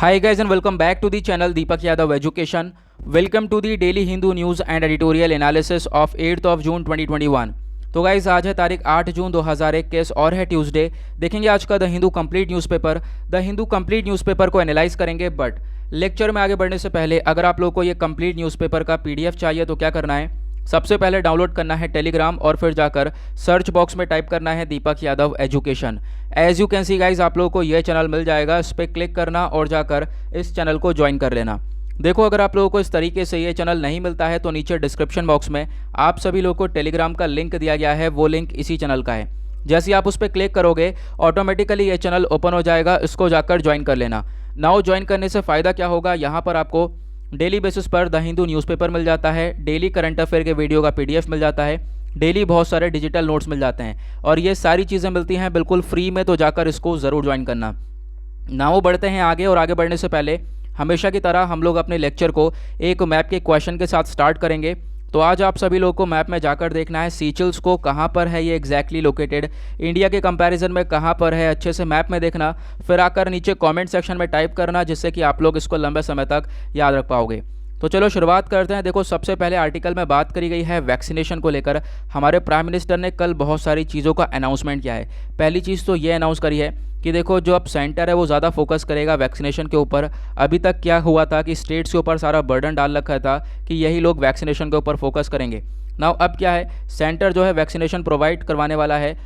Hi guys and welcome back to the channel Deepak Yadav Education. Welcome to the Daily Hindu News and Editorial Analysis of 8th of June 2021. तो guys आज है तारीख 8 जून 2021 और है Tuesday. देखेंगे आज का the Hindu complete newspaper. The Hindu complete newspaper को एनालाइज करेंगे, बट लेक्चर में आगे बढ़ने से पहले अगर आप लोगों को ये कंप्लीट न्यूज़पेपर का पीडीएफ चाहिए तो क्या करना है, सबसे पहले डाउनलोड करना है टेलीग्राम और फिर जाकर सर्च बॉक्स में टाइप करना है Deepak Yadav education. As you can see guys आप लोगों को ये चैनल मिल जाएगा, इस पर क्लिक करना और जाकर इस चैनल को ज्वाइन कर लेना। देखो अगर आप लोगों को इस तरीके से ये चैनल नहीं मिलता है तो नीचे डिस्क्रिप्शन बॉक्स में आप सभी लोगों को टेलीग्राम का लिंक दिया गया है, वो लिंक इसी चैनल का है। जैसे आप उस पर क्लिक करोगे ऑटोमेटिकली ये चैनल ओपन हो जाएगा, इसको जाकर ज्वाइन कर लेना। नाउ ज्वाइन करने से फ़ायदा क्या होगा, यहाँ पर आपको डेली बेसिस पर द हिंदू न्यूज़पेपर मिल जाता है, डेली करंट अफेयर के वीडियो का पीडीएफ मिल जाता है, डेली बहुत सारे डिजिटल नोट्स मिल जाते हैं और ये सारी चीज़ें मिलती हैं बिल्कुल फ्री में, तो जाकर इसको ज़रूर ज्वाइन करना। नाउ बढ़ते हैं आगे, और आगे बढ़ने से पहले हमेशा की तरह हम लोग अपने लेक्चर को एक मैप के क्वेश्चन के साथ स्टार्ट करेंगे। तो आज आप सभी लोगों को मैप में जाकर देखना है सीचल्स को कहाँ पर है ये एग्जैक्टली लोकेटेड, इंडिया के कंपैरिजन में कहाँ पर है, अच्छे से मैप में देखना, फिर आकर नीचे कमेंट सेक्शन में टाइप करना, जिससे कि आप लोग इसको लंबे समय तक याद रख पाओगे। तो चलो शुरुआत करते हैं। देखो सबसे पहले आर्टिकल में बात करी गई है वैक्सीनेशन को लेकर। हमारे प्राइम मिनिस्टर ने कल बहुत सारी चीज़ों का अनाउंसमेंट किया है। पहली चीज़ तो ये अनाउंस करी है कि देखो जो अब सेंटर है वो ज़्यादा फोकस करेगा वैक्सीनेशन के ऊपर। अभी तक क्या हुआ था कि स्टेट्स के ऊपर सारा बर्डन डाल रखा था कि यही लोग वैक्सीनेशन के ऊपर फोकस करेंगे। नाउ अब क्या है, सेंटर जो है वैक्सीनेशन प्रोवाइड करवाने वाला है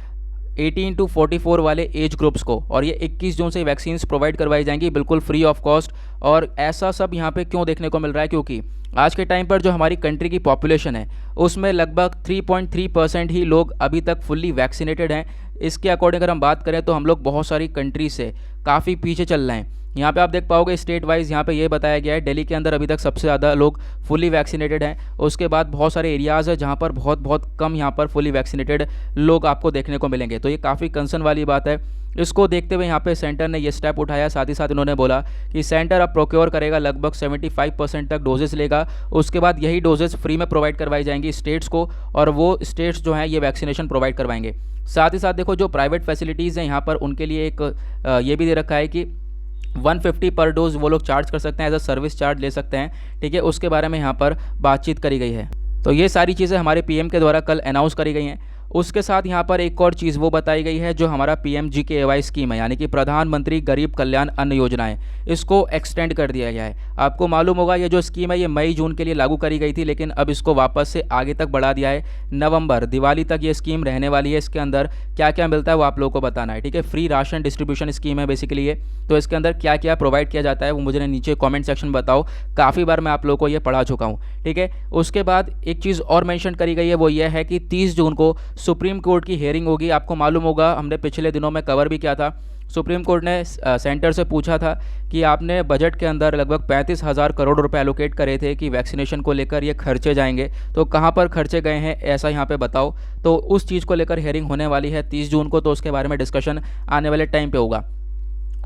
18 to 44 वाले एज ग्रुप्स को, और ये 21 जून से वैक्सीन प्रोवाइड करवाई जाएंगी बिल्कुल फ्री ऑफ कॉस्ट। और ऐसा सब यहाँ पे क्यों देखने को मिल रहा है, क्योंकि आज के टाइम पर जो हमारी कंट्री की पॉपुलेशन है उसमें लगभग 3.3% ही लोग अभी तक फुल्ली वैक्सीनेटेड हैं। इसके अकॉर्डिंग अगर हम बात करें तो हम लोग बहुत सारी कंट्री से काफ़ी पीछे चल रहे हैं। यहाँ पे आप देख पाओगे स्टेट वाइज यहाँ पे ये बताया गया है, दिल्ली के अंदर अभी तक सबसे ज़्यादा लोग फुली वैक्सीनेटेड हैं। उसके बाद बहुत सारे एरियाज़ है जहाँ पर बहुत कम यहाँ पर फुली वैक्सीनेटेड लोग आपको देखने को मिलेंगे। तो ये काफ़ी कंसर्न वाली बात है। इसको देखते हुए यहाँ पे सेंटर ने ये स्टेप उठाया। साथ ही साथ इन्होंने बोला कि सेंटर अब प्रोक्योर करेगा, लगभग 75% तक डोजेस लेगा। उसके बाद यही डोजेस फ्री में प्रोवाइड करवाई जाएंगी स्टेट्स को, और वो स्टेट्स जो हैं ये वैक्सीनेशन प्रोवाइड करवाएंगे। साथ ही साथ देखो जो प्राइवेट फैसिलिटीज़ हैं यहाँ पर उनके लिए एक ये भी दे रखा है कि 150 पर डोज वो लोग चार्ज कर सकते हैं, एज अ सर्विस चार्ज ले सकते हैं। ठीक है, उसके बारे में यहाँ पर बातचीत करी गई है। तो ये सारी चीज़ें हमारे पीएम के द्वारा कल अनाउंस करी गई हैं। उसके साथ यहाँ पर एक और चीज़ वो बताई गई है, जो हमारा PMGKY स्कीम है, यानी कि प्रधानमंत्री गरीब कल्याण अन्न योजना है, इसको एक्सटेंड कर दिया गया है। आपको मालूम होगा ये जो स्कीम है ये मई जून के लिए लागू करी गई थी, लेकिन अब इसको वापस से आगे तक बढ़ा दिया है। नवंबर दिवाली तक ये स्कीम रहने वाली है। इसके अंदर क्या क्या मिलता है वो आप लोगों को बताना है। ठीक है, फ्री राशन डिस्ट्रीब्यूशन स्कीम है बेसिकली ये। तो इसके अंदर क्या क्या प्रोवाइड किया जाता है वो मुझे नीचे कॉमेंट सेक्शन में बताओ, काफ़ी बार मैं आप लोगों को ये पढ़ा चुका हूँ। ठीक है, उसके बाद एक चीज़ और मेंशन करी गई है, वो ये है कि 30 जून को सुप्रीम कोर्ट की हियरिंग होगी। आपको मालूम होगा हमने पिछले दिनों में कवर भी किया था। सुप्रीम कोर्ट ने सेंटर से पूछा था कि आपने बजट के अंदर लगभग 35,000 करोड़ रुपए एलोकेट करे थे कि वैक्सीनेशन को लेकर ये खर्चे जाएंगे, तो कहाँ पर खर्चे गए हैं ऐसा यहाँ पे बताओ। तो उस चीज़ को लेकर हियरिंग होने वाली है 30 जून को, तो उसके बारे में डिस्कशन आने वाले टाइम पे होगा।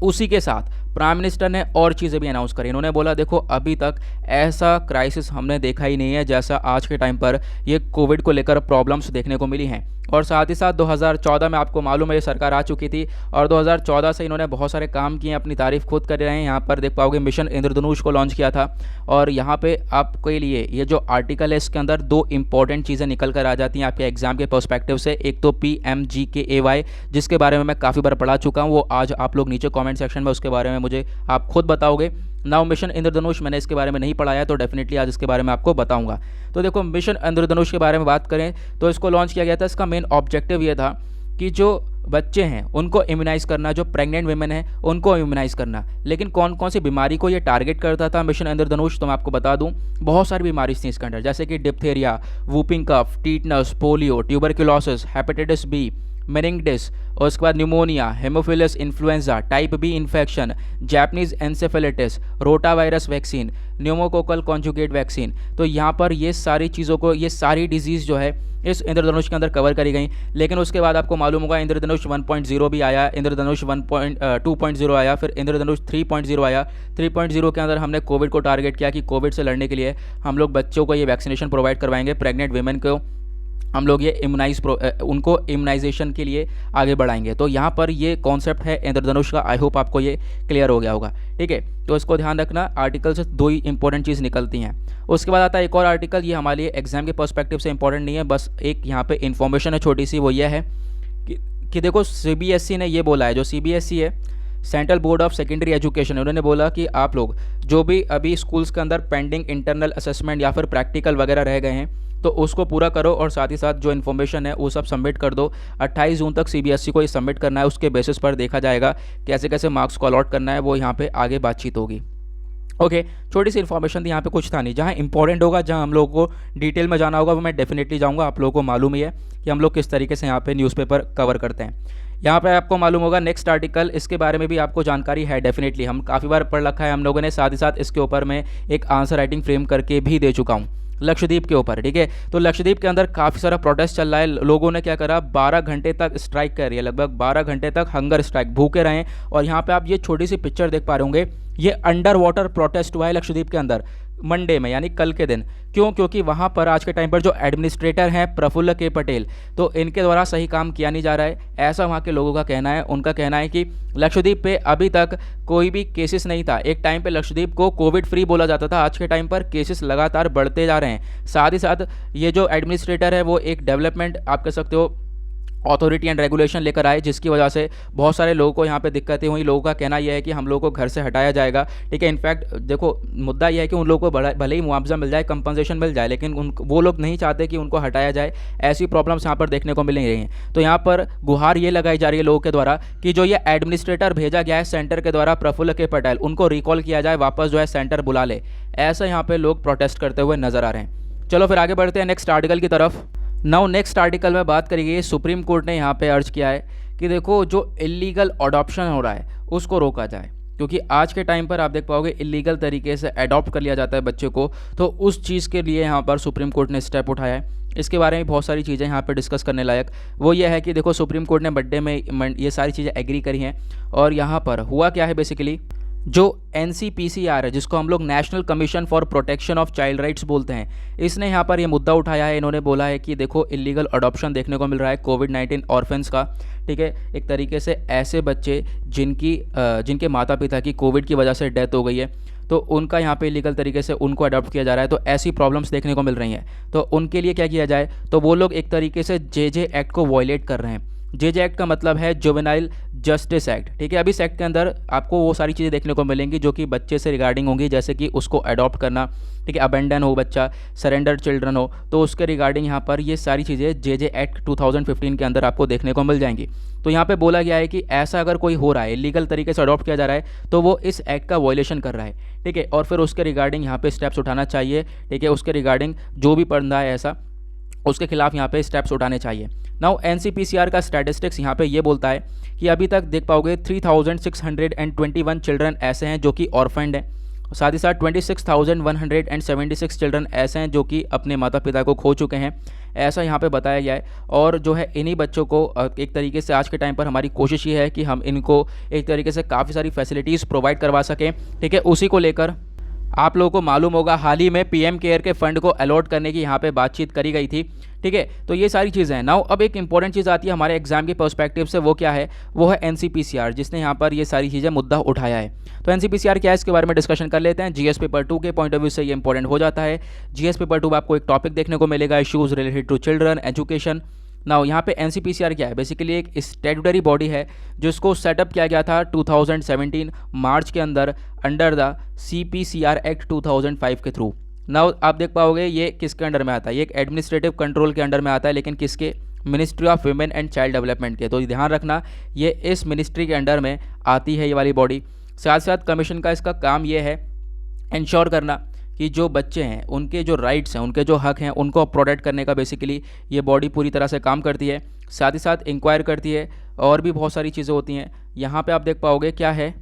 उसी के साथ प्राइम मिनिस्टर ने और चीज़ें भी अनाउंस करी। इन्होंने बोला देखो अभी तक ऐसा क्राइसिस हमने देखा ही नहीं है जैसा आज के टाइम पर ये कोविड को लेकर प्रॉब्लम्स देखने को मिली हैं। और साथ ही साथ 2014 में आपको मालूम है ये सरकार आ चुकी थी, और 2014 से इन्होंने बहुत सारे काम किए, अपनी तारीफ खुद कर रहे हैं। यहाँ पर देख पाओगे मिशन इंद्रधनुष को लॉन्च किया था, और यहाँ पे आपके लिए ये जो आर्टिकल है इसके अंदर दो इंपॉर्टेंट चीज़ें निकल कर आ जाती हैं आपके एग्जाम के पर्सपेक्टिव से। एक तो PMGKY, जिसके बारे में मैं काफ़ी बार पढ़ा चुका हूँ, वो आज आप लोग नीचे कॉमेंट सेक्शन में उसके बारे में मुझे आप खुद बताओगे। नाउ मिशन इंद्रधनुष मैंने इसके बारे में नहीं पढ़ाया, तो डेफिनेटली आज इसके बारे में आपको बताऊंगा। तो देखो मिशन इंद्रधनुष के बारे में बात करें तो इसको लॉन्च किया गया था। इसका मेन ऑब्जेक्टिव ये था कि जो बच्चे हैं उनको इम्यूनाइज करना, जो प्रेग्नेंट वीमेन हैं उनको इम्यूनाइज करना। लेकिन कौन कौन सी बीमारी को ये टारगेट करता था मिशन इंद्रधनुष, तो मैं आपको बता दूं बहुत सारी बीमारी थी इसके अंदर, जैसे कि diphtheria, whooping cough, tetanus, polio, tuberculosis, hepatitis B, meningitis, और उसके बाद pneumonia, haemophilus influenza, type B infection, Japanese encephalitis, rotavirus vaccine, pneumococcal conjugate vaccine. तो यहाँ पर ये सारी चीज़ों को, ये सारी डिजीज़ जो है इस इंद्रधनुष के अंदर कवर करी गई। लेकिन उसके बाद आपको मालूम होगा इंद्रधनुष 1.0 भी आया, इंद्रधनुष 2.0 आया, फिर इंद्रधनुष 3.0 आया। 3.0 के अंदर हमने कोविड को टारगेट किया कि कोविड से लड़ने के लिए हम लोग बच्चों को ये वैक्सीनेशन प्रोवाइड करवाएंगे, प्रेग्नेंट वीमेन को हम लोग ये उनको इम्यूनाइजेशन के लिए आगे बढ़ाएंगे। तो यहाँ पर ये कॉन्सेप्ट है इंद्रधनुष का। आई होप आपको ये क्लियर हो गया होगा, ठीक है। तो इसको ध्यान रखना, आर्टिकल से 2 ही इंपॉर्टेंट चीज़ निकलती हैं। उसके बाद आता है एक और आर्टिकल, ये हमारे लिए एग्जाम के पर्सपेक्टिव से इंपॉर्टेंट नहीं है, बस एक यहाँ पे इन्फॉर्मेशन है छोटी सी, वो ये है कि देखो CBSE ने ये बोला है, जो CBSE है central board of secondary education, उन्होंने बोला कि आप लोग जो भी अभी स्कूल्स के अंदर पेंडिंग इंटरनल असेसमेंट या फिर प्रैक्टिकल वगैरह रह गए हैं तो उसको पूरा करो, और साथ ही साथ जो इन्फॉर्मेशन है वो सब सबमिट कर दो। 28 जून तक CBSE को ये सबमिट करना है, उसके बेसिस पर देखा जाएगा कैसे कैसे मार्क्स को अलॉट करना है, वो यहाँ पे आगे बातचीत होगी। ओके, छोटी सी इन्फॉर्मेशन थी, यहाँ पे कुछ था नहीं। जहाँ इंपॉर्टेंट होगा, जहाँ हम लोगों को डिटेल में जाना होगा, वो मैं डेफिनेटली जाऊँगा। आप लोगों को मालूम ही है कि हम लोग किस तरीके से यहाँ पे न्यूज़पेपर कवर करते हैं। यहाँ पे आपको मालूम होगा नेक्स्ट आर्टिकल, इसके बारे में भी आपको जानकारी है डेफिनेटली, हम काफ़ी बार पढ़ रखा है हम लोगों ने, साथ ही साथ इसके ऊपर मैं एक आंसर राइटिंग फ्रेम करके भी दे चुका हूँ लक्षद्वीप के ऊपर, ठीक है। तो लक्षद्वीप के अंदर काफ़ी सारा प्रोटेस्ट चल रहा है, लोगों ने क्या करा, 12 घंटे तक स्ट्राइक कर रही है, लगभग 12 घंटे तक हंगर स्ट्राइक, भूखे रहे। और यहाँ पे आप ये छोटी सी पिक्चर देख पा रहे होंगे, ये अंडर वाटर प्रोटेस्ट हुआ है लक्षद्वीप के अंदर मंडे में, यानी कल के दिन। क्यों? क्योंकि वहाँ पर आज के टाइम पर जो एडमिनिस्ट्रेटर हैं प्रफुल्ल के पटेल, तो इनके द्वारा सही काम किया नहीं जा रहा है, ऐसा वहाँ के लोगों का कहना है। उनका कहना है कि लक्षद्वीप पे अभी तक कोई भी केसेस नहीं था। एक टाइम पे लक्षद्वीप को कोविड फ्री बोला जाता था, आज के टाइम पर केसेस लगातार बढ़ते जा रहे हैं। साथ ही साथ ये जो एडमिनिस्ट्रेटर है वो एक डेवलपमेंट आप कह सकते हो अथॉरिटी एंड रेगुलेशन लेकर आए, जिसकी वजह से बहुत सारे लोगों को यहाँ पे दिक्कतें हुई। लोगों का कहना यह है कि हम लोगों को घर से हटाया जाएगा, ठीक है। इनफैक्ट देखो मुद्दा यह है कि उन लोगों को भले ही मुआवजा मिल जाए, कंपनसेशन मिल जाए, लेकिन वो लोग नहीं चाहते कि उनको हटाया जाए। ऐसी प्रॉब्लम्स यहाँ पर देखने को मिल रही हैं। तो यहाँ पर गुहार ये लगाई जा रही है लोगों के द्वारा कि जो ये एडमिनिस्ट्रेटर भेजा गया है सेंटर के द्वारा प्रफुल्ल के पटेल, उनको रिकॉल किया जाए, वापस जो है सेंटर बुला ले। ऐसा यहाँ पर लोग प्रोटेस्ट करते हुए नजर आ रहे हैं। चलो फिर आगे बढ़ते हैं नेक्स्ट आर्टिकल की तरफ। नाउ नेक्स्ट आर्टिकल में बात करेंगे, सुप्रीम कोर्ट ने यहाँ पे अर्ज किया है कि देखो जो इलीगल अडॉप्शन हो रहा है उसको रोका जाए, क्योंकि आज के टाइम पर आप देख पाओगे इलीगल तरीके से अडॉप्ट कर लिया जाता है बच्चे को। तो उस चीज़ के लिए यहाँ पर सुप्रीम कोर्ट ने स्टेप उठाया है। इसके बारे में बहुत सारी चीज़ें यहाँ पे डिस्कस करने लायक वो ये है कि देखो सुप्रीम कोर्ट ने बर्थडे में ये सारी चीज़ें एग्री करी हैं। और यहाँ पर हुआ क्या है, बेसिकली जो NCPCR है, जिसको हम लोग national commission for protection of child rights बोलते हैं, इसने यहाँ पर ये मुद्दा उठाया है। इन्होंने बोला है कि देखो इलीगल अडॉप्शन देखने को मिल रहा है कोविड-19 ऑर्फेंस का, ठीक है। एक तरीके से ऐसे बच्चे जिनके माता पिता की कोविड की वजह से डेथ हो गई है, तो उनका यहाँ पे इलीगल तरीके से उनको अडॉप्ट किया जा रहा है। तो ऐसी प्रॉब्लम्स देखने को मिल रही हैं। तो उनके लिए क्या किया जाए, तो वो लोग एक तरीके से JJ एक्ट को वायलेट कर रहे हैं। JJ एक्ट का मतलब है जुवेनाइल जस्टिस एक्ट, ठीक है। अभी इस एक्ट के अंदर आपको वो सारी चीज़ें देखने को मिलेंगी जो कि बच्चे से रिगार्डिंग होंगी, जैसे कि उसको अडॉप्ट करना, ठीक है, अबेंडन हो बच्चा, सरेंडर चिल्ड्रन हो, तो उसके रिगार्डिंग यहाँ पर ये सारी चीज़ें JJ एक्ट 2015 के अंदर आपको देखने को मिल जाएंगी। तो यहाँ पे बोला गया है कि ऐसा अगर कोई हो रहा है, इलीगल तरीके से अडॉप्ट किया जा रहा है, तो वो इस एक्ट का वायलेशन कर रहा है, ठीक है। और फिर उसके रिगार्डिंग यहाँ पे स्टेप्स उठाना चाहिए, ठीक है। उसके रिगार्डिंग जो भी बंदा है ऐसा, उसके खिलाफ यहाँ पे स्टेप्स उठाने चाहिए। नाउ NCPCR का स्टैटिस्टिक्स यहाँ पे ये बोलता है कि अभी तक देख पाओगे 3621 चिल्ड्रन ऐसे हैं जो कि ऑर्फेंड हैं, साथ ही साथ 26,176 चिल्ड्रन ऐसे हैं जो कि अपने माता पिता को खो चुके हैं, ऐसा यहाँ पे बताया गया है। और जो है इन्हीं बच्चों को एक तरीके से आज के टाइम पर हमारी कोशिश ये है कि हम इनको एक तरीके से काफ़ी सारी फैसिलिटीज़ प्रोवाइड करवा सकें, ठीक है। उसी को लेकर आप लोगों को मालूम होगा हाल ही में PM केयर के फंड को अलॉट करने की यहाँ पे बातचीत करी गई थी, ठीक है। तो ये सारी चीज़ें हैं। नाउ अब एक इंपॉर्टेंट चीज़ आती है हमारे एग्जाम के पर्सपेक्टिव से, वो क्या है, वो है NCPCR, जिसने यहाँ पर ये सारी चीज़ें मुद्दा उठाया है। तो NCPCR क्या है, इसके बारे में डिस्कशन कर लेते हैं। GS पेपर 2 के पॉइंट ऑफ व्यू से ये इंपॉर्टेंट हो जाता है। GS पेपर 2 में आपको एक टॉपिक देखने को मिलेगा, issues related to children education. Now यहाँ पे NCPCR क्या है, बेसिकली एक स्टैट्यूटरी बॉडी है जिसको सेटअप किया गया था 2017 मार्च के अंदर अंडर द CPCR एक्ट 2005 के थ्रू। नाउ आप देख पाओगे ये किसके अंडर में आता है, ये एक एडमिनिस्ट्रेटिव कंट्रोल के अंडर में आता है, लेकिन किसके, ministry of women and child development के। तो ध्यान रखना ये इस मिनिस्ट्री के अंडर में आती है ये वाली बॉडी। साथ साथ कमीशन का इसका काम ये है इंश्योर करना कि जो बच्चे हैं उनके जो राइट्स हैं, उनके जो हक हैं, उनको प्रोटेक्ट करने का बेसिकली ये बॉडी पूरी तरह से काम करती है। साथ ही साथ इंक्वायर करती है और भी बहुत सारी चीज़ें होती हैं। यहाँ पे आप देख पाओगे क्या है,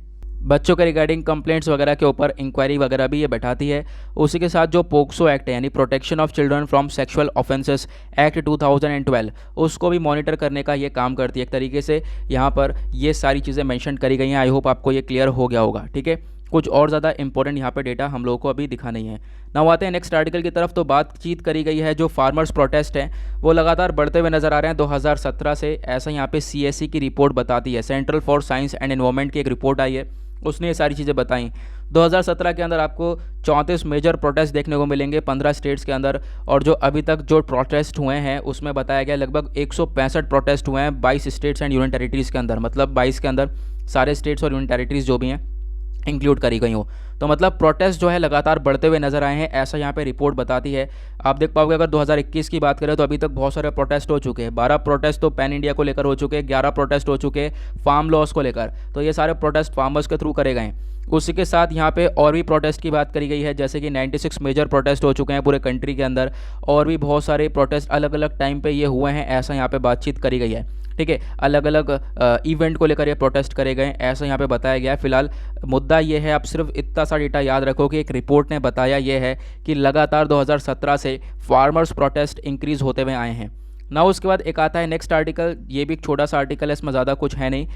बच्चों के रिगार्डिंग कंप्लेंट्स वगैरह के ऊपर इंक्वायरी वगैरह भी ये बैठाती है। उसी के साथ जो पोक्सो एक्ट है, यानी protection of children from sexual offences act 2012, उसको भी मॉनिटर करने का ये काम करती है। एक तरीके से यहाँ पर ये सारी चीज़ें मेंशन करी गई हैं। आई होप आपको ये क्लियर हो गया होगा, ठीक है। कुछ और ज़्यादा इंपॉर्टेंट यहाँ पे डेटा हम लोगों को अभी दिखा नहीं है। नाउ आते हैं नेक्स्ट आर्टिकल की तरफ। तो बातचीत करी गई है जो फार्मर्स प्रोटेस्ट हैं वो लगातार बढ़ते हुए नजर आ रहे हैं 2017 से, ऐसा यहाँ पे CSE की रिपोर्ट बताती है। Central for science and environment की एक रिपोर्ट आई है, उसने ये सारी चीज़ें बताई। 2017 के अंदर आपको 34 मेजर प्रोटेस्ट देखने को मिलेंगे 15 स्टेट्स के अंदर, और जो अभी तक जो प्रोटेस्ट हुए हैं उसमें बताया गया लगभग 165 प्रोटेस्ट हुए हैं 22 स्टेट्स एंड यूनियन टेरिटरीज़ के अंदर। मतलब 22 के अंदर सारे स्टेट्स और यूनियन टेरिटरीज़ जो भी हैं इंक्लूड करी गई हो। तो मतलब प्रोटेस्ट जो है लगातार बढ़ते हुए नजर आए हैं, ऐसा यहाँ पे रिपोर्ट बताती है। आप देख पाओगे अगर 2021 की बात करें तो अभी तक बहुत सारे प्रोटेस्ट हो चुके हैं। 12 प्रोटेस्ट तो पैन इंडिया को लेकर हो चुके हैं, 11 प्रोटेस्ट हो चुके हैं फार्म लॉस को लेकर। तो ये सारे प्रोटेस्ट फार्मर्स के थ्रू करे गए हैं। उसी के साथ यहाँ पे और भी प्रोटेस्ट की बात करी गई है, जैसे कि 96 मेजर प्रोटेस्ट हो चुके हैं पूरे कंट्री के अंदर, और भी बहुत सारे प्रोटेस्ट अलग अलग टाइम पे ये हुए हैं, ऐसा यहाँ पे बातचीत करी गई है। ठीक है, अलग अलग इवेंट को लेकर ये प्रोटेस्ट करे गए, ऐसा यहाँ पे बताया गया है। फिलहाल मुद्दा ये है, आप सिर्फ इतना सा डेटा याद रखो कि एक रिपोर्ट ने बताया ये है कि लगातार 2017 से फार्मर्स प्रोटेस्ट इंक्रीज़ होते हुए आए हैं। ना उसके बाद एक आता है नेक्स्ट आर्टिकल, ये भी एक छोटा सा आर्टिकल है, इसमें ज़्यादा कुछ है नहीं।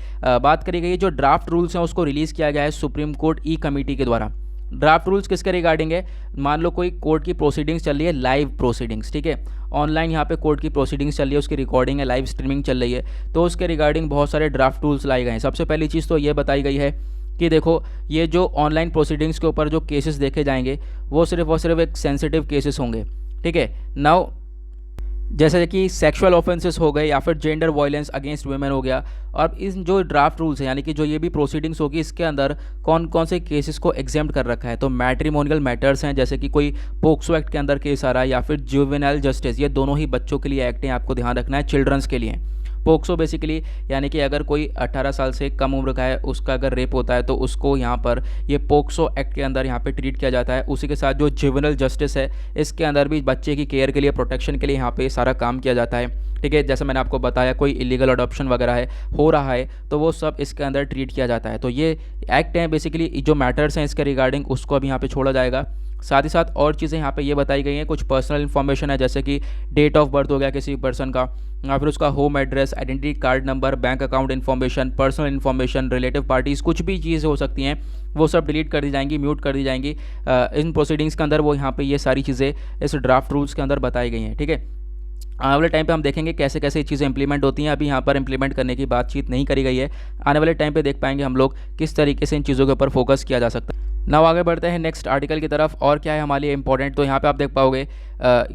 बात करी गई जो ड्राफ्ट रूल्स हैं उसको रिलीज़ किया गया है सुप्रीम कोर्ट ई कमेटी के द्वारा। ड्राफ्ट रूल्स किसके रिगार्डिंग है? मान लो कोई कोर्ट की प्रोसीडिंग्स चल रही है, लाइव प्रोसीडिंग्स, ठीक है, ऑनलाइन यहाँ पे कोर्ट की प्रोसीडिंग्स चल रही है, उसकी रिकॉर्डिंग है, लाइव स्ट्रीमिंग चल रही है, तो उसके रिगार्डिंग बहुत सारे ड्राफ्ट रूल्स लाए गए हैं। सबसे पहली चीज़ तो ये बताई गई है कि देखो ये जो ऑनलाइन प्रोसीडिंग्स के ऊपर जो केसेस देखे जाएंगे वो सिर्फ और सिर्फ एक सेंसिटिव केसेस होंगे। ठीक है, नाउ जैसे कि सेक्सुअल ऑफेंसेस हो गए या फिर जेंडर वायलेंस अगेंस्ट वुमेन हो गया। और इन जो ड्राफ्ट रूल्स हैं यानी कि जो ये भी प्रोसीडिंग्स होगी इसके अंदर कौन कौन से केसेस को एग्जेम्प्ट कर रखा है, तो मैट्रिमोनियल मैटर्स हैं, जैसे कि कोई पोक्सो एक्ट के अंदर केस आ रहा है, या फिर जुवेनाइल जस्टिस, ये दोनों ही बच्चों के लिए एक्ट हैं, आपको ध्यान रखना है, चिल्ड्रंस के लिए। पोक्सो बेसिकली यानी कि अगर कोई 18 साल से कम उम्र का है उसका अगर रेप होता है तो उसको यहाँ पर ये पोक्सो एक्ट के अंदर यहाँ पे ट्रीट किया जाता है। उसी के साथ जो जुवेनाइल जस्टिस है इसके अंदर भी बच्चे की केयर के लिए, प्रोटेक्शन के लिए यहाँ पे सारा काम किया जाता है। ठीक है, जैसे मैंने आपको बताया कोई इलीगल अडॉप्शन वगैरह है हो रहा है तो वो सब इसके अंदर ट्रीट किया जाता है। तो ये एक्ट हैं बेसिकली, जो मैटर्स हैं इसके रिगार्डिंग उसको अब यहाँ पे छोड़ा जाएगा। साथ ही साथ और चीज़ें यहाँ पे ये बताई गई हैं, कुछ पर्सनल इन्फॉर्मेशन है जैसे कि डेट ऑफ बर्थ हो गया किसी पर्सन का, या फिर उसका home address, identity card number, bank account information, personal information, relative parties, कुछ भी चीज़ें हो सकती हैं वो सब डिलीट कर दी जाएंगी, म्यूट कर दी जाएंगी इन प्रोसीडिंग्स के अंदर। वो यहाँ पे ये सारी चीज़ें इस ड्राफ्ट रूल्स के अंदर बताई गई हैं। ठीक है, आने वाले टाइम पे हम देखेंगे कैसे कैसे ये चीज़ें इंप्लीमेंट होती हैं। अभी यहाँ पर इंप्लीमेंट करने की बातचीत नहीं करी गई है, आने वाले टाइम पे देख पाएंगे हम लोग किस तरीके से इन चीज़ों के ऊपर फोकस किया जा सकता है। नाउ आगे बढ़ते हैं नेक्स्ट आर्टिकल की तरफ, और क्या है हमारे लिए इंपॉर्टेंट। तो यहाँ पे आप देख पाओगे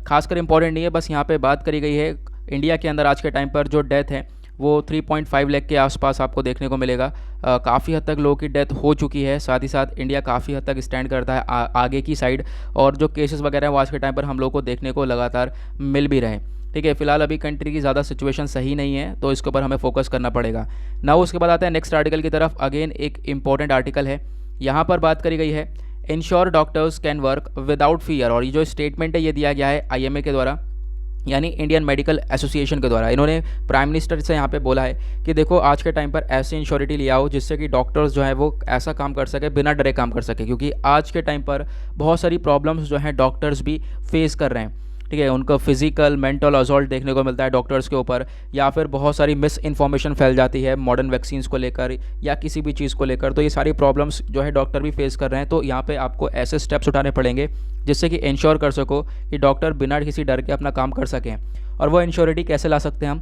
खासकर इंपॉर्टेंट नहीं है, बस यहाँ पे बात करी गई है इंडिया के अंदर आज के टाइम पर जो डेथ है वो 3.5 लाख के आसपास आपको देखने को मिलेगा। काफ़ी हद तक लोगों की डेथ हो चुकी है, साथ ही साथ इंडिया काफ़ी हद तक स्टैंड करता है आगे की साइड, और जो केसेस वगैरह हैं वो आज के टाइम पर हम लोग को देखने को लगातार मिल भी रहे हैं। ठीक है, फिलहाल अभी कंट्री की ज़्यादा सिचुएशन सही नहीं है तो इसके ऊपर हमें फोकस करना पड़ेगा। ना उसके बाद आता है नेक्स्ट आर्टिकल की तरफ, अगेन एक इंपॉर्टेंट आर्टिकल है। यहाँ पर बात करी गई है ensure doctors can work without fear, और ये जो स्टेटमेंट है ये दिया गया है IMA के द्वारा, यानी इंडियन मेडिकल एसोसिएशन के द्वारा। इन्होंने प्राइम मिनिस्टर से यहाँ पे बोला है कि देखो आज के टाइम पर ऐसी इंश्योरिटी ले आओ जिससे कि डॉक्टर्स जो है वो ऐसा काम कर सके, बिना डरे काम कर सके, क्योंकि आज के टाइम पर बहुत सारी प्रॉब्लम्स जो हैं डॉक्टर्स भी फेस कर रहे हैं। ठीक है, उनको फिजिकल मेंटल असॉल्ट देखने को मिलता है डॉक्टर्स के ऊपर, या फिर बहुत सारी मिस इन्फॉर्मेशन फैल जाती है मॉडर्न वैक्सीन्स को लेकर या किसी भी चीज़ को लेकर। तो ये सारी प्रॉब्लम्स जो है डॉक्टर भी फेस कर रहे हैं। तो यहाँ पे आपको ऐसे स्टेप्स उठाने पड़ेंगे जिससे कि इंश्योर कर सको कि डॉक्टर बिना किसी डर के अपना काम कर सकें। और वो इंश्योरिटी कैसे ला सकते हैं हम?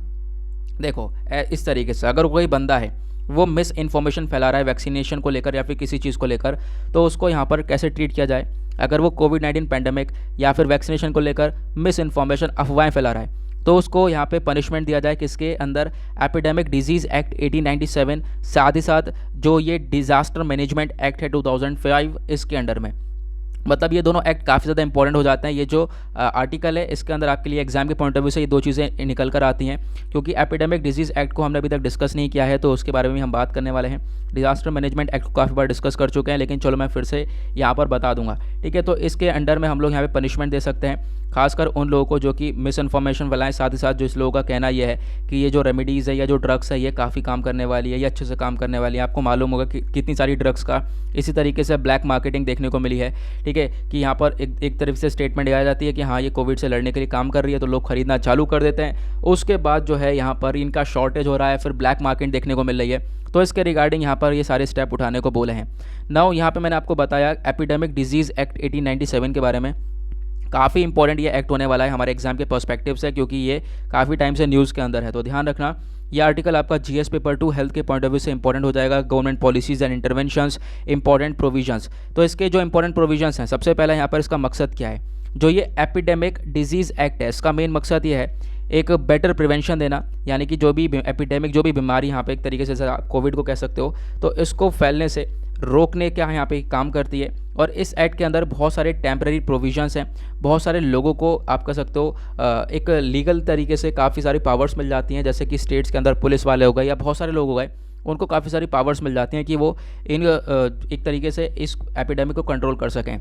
देखो इस तरीके से, अगर कोई बंदा है वो मिस इन्फॉर्मेशन फैला रहा है वैक्सीनेशन को लेकर या फिर किसी चीज़ को लेकर, तो उसको यहाँ पर कैसे ट्रीट किया जाए। अगर वो कोविड-19 पैंडेमिक या फिर वैक्सीनेशन को लेकर मिस इन्फॉर्मेशन, अफवाहें फैला रहा है, तो उसको यहाँ पे पनिशमेंट दिया जाए किसके अंदर, एपिडेमिक डिजीज़ एक्ट 1897, साथ ही साथ जो ये डिज़ास्टर मैनेजमेंट एक्ट है 2005 इसके अंडर में। मतलब ये दोनों एक्ट काफ़ी ज़्यादा इंपॉर्टेंट हो जाते हैं। ये जो आर्टिकल है इसके अंदर आपके लिए एग्जाम के पॉइंट ऑफ व्यू से ये दो चीज़ें निकल कर आती हैं, क्योंकि एपिडेमिक डिजीज़ एक्ट को हमने अभी तक डिस्कस नहीं किया है तो उसके बारे में हम बात करने वाले हैं। डिजास्टर मैनेजमेंट एक्ट को काफ़ी बार डिस्कस कर चुके हैं, लेकिन चलो मैं फिर से यहाँ पर बता दूंगा। ठीक है, तो इसके अंडर में हम लोग यहाँ पे पनिशमेंट दे सकते हैं, खासकर उन लोगों को जो कि मिस इन्फॉर्मेशन फैलाएं। साथ ही साथ जो इस लोगों का कहना यह है कि ये जो रेमेडीज़ है या जो ड्रग्स है ये काफ़ी काम करने वाली है, ये अच्छे से काम करने वाली है। आपको मालूम होगा कि कितनी सारी ड्रग्स का इसी तरीके से ब्लैक मार्केटिंग देखने को मिली है। ठीक है, कि यहाँ पर एक तरफ से स्टेटमेंट आ जाती है कि हाँ ये कोविड से लड़ने के लिए काम कर रही है, तो लोग खरीदना चालू कर देते हैं। उसके बाद जो है यहाँ पर इनका शॉर्टेज हो रहा है, फिर ब्लैक मार्केट देखने को मिल रही है। तो इसके रिगार्डिंग यहाँ पर ये सारे स्टेप उठाने को बोले हैं। नाउ यहाँ पे मैंने आपको बताया एपिडेमिक डिजीज़ एक्ट 1897 के बारे में। काफ़ी इंपॉर्टेंट ये एक्ट होने वाला है हमारे एग्जाम के पर्सपेक्टिव से, क्योंकि ये काफ़ी टाइम से न्यूज़ के अंदर है। तो ध्यान रखना, ये आर्टिकल आपका जीएस पेपर 2 हेल्थ के पॉइंट ऑफ व्यू से इंपॉर्टेंट हो जाएगा। Government policies and interventions, important provisions. तो इसके जो इंपॉर्टेंट प्रोविजंस हैं, सबसे पहला यहाँ पर इसका मकसद क्या है। जो ये एपिडेमिक डिजीज़ एक्ट है, इसका मेन मकसद ये है एक बेटर प्रिवेंशन देना, यानी कि जो भी एपिडेमिक, जो भी बीमारी यहाँ पे एक तरीके से आप कोविड को कह सकते हो, तो इसको फैलने से रोकने का यहाँ पे काम करती है। और इस एक्ट के अंदर बहुत सारे टेम्पररी प्रोविजंस हैं, बहुत सारे लोगों को आप कह सकते हो एक लीगल तरीके से काफ़ी सारी पावर्स मिल जाती हैं, जैसे कि स्टेट्स के अंदर पुलिस वाले हो गए या बहुत सारे लोग हो गए, उनको काफ़ी सारी पावर्स मिल जाती हैं कि वो इन एक तरीके से इस एपिडेमिक को कंट्रोल कर सकें।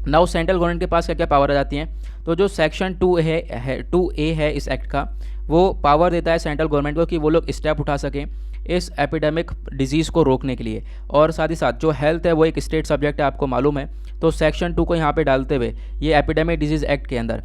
नाउ सेंट्रल गवर्नमेंट के पास क्या क्या पावर आ जाती हैं, तो जो सेक्शन 2A है इस एक्ट का, वो पावर देता है सेंट्रल गवर्नमेंट को कि वो लोग स्टेप उठा सकें इस एपिडेमिक डिजीज़ को रोकने के लिए। और साथ ही साथ जो हेल्थ है वो एक स्टेट सब्जेक्ट है, आपको मालूम है। तो सेक्शन 2 को यहाँ पे डालते हुए ये एपिडेमिक डिजीज़ एक्ट के अंदर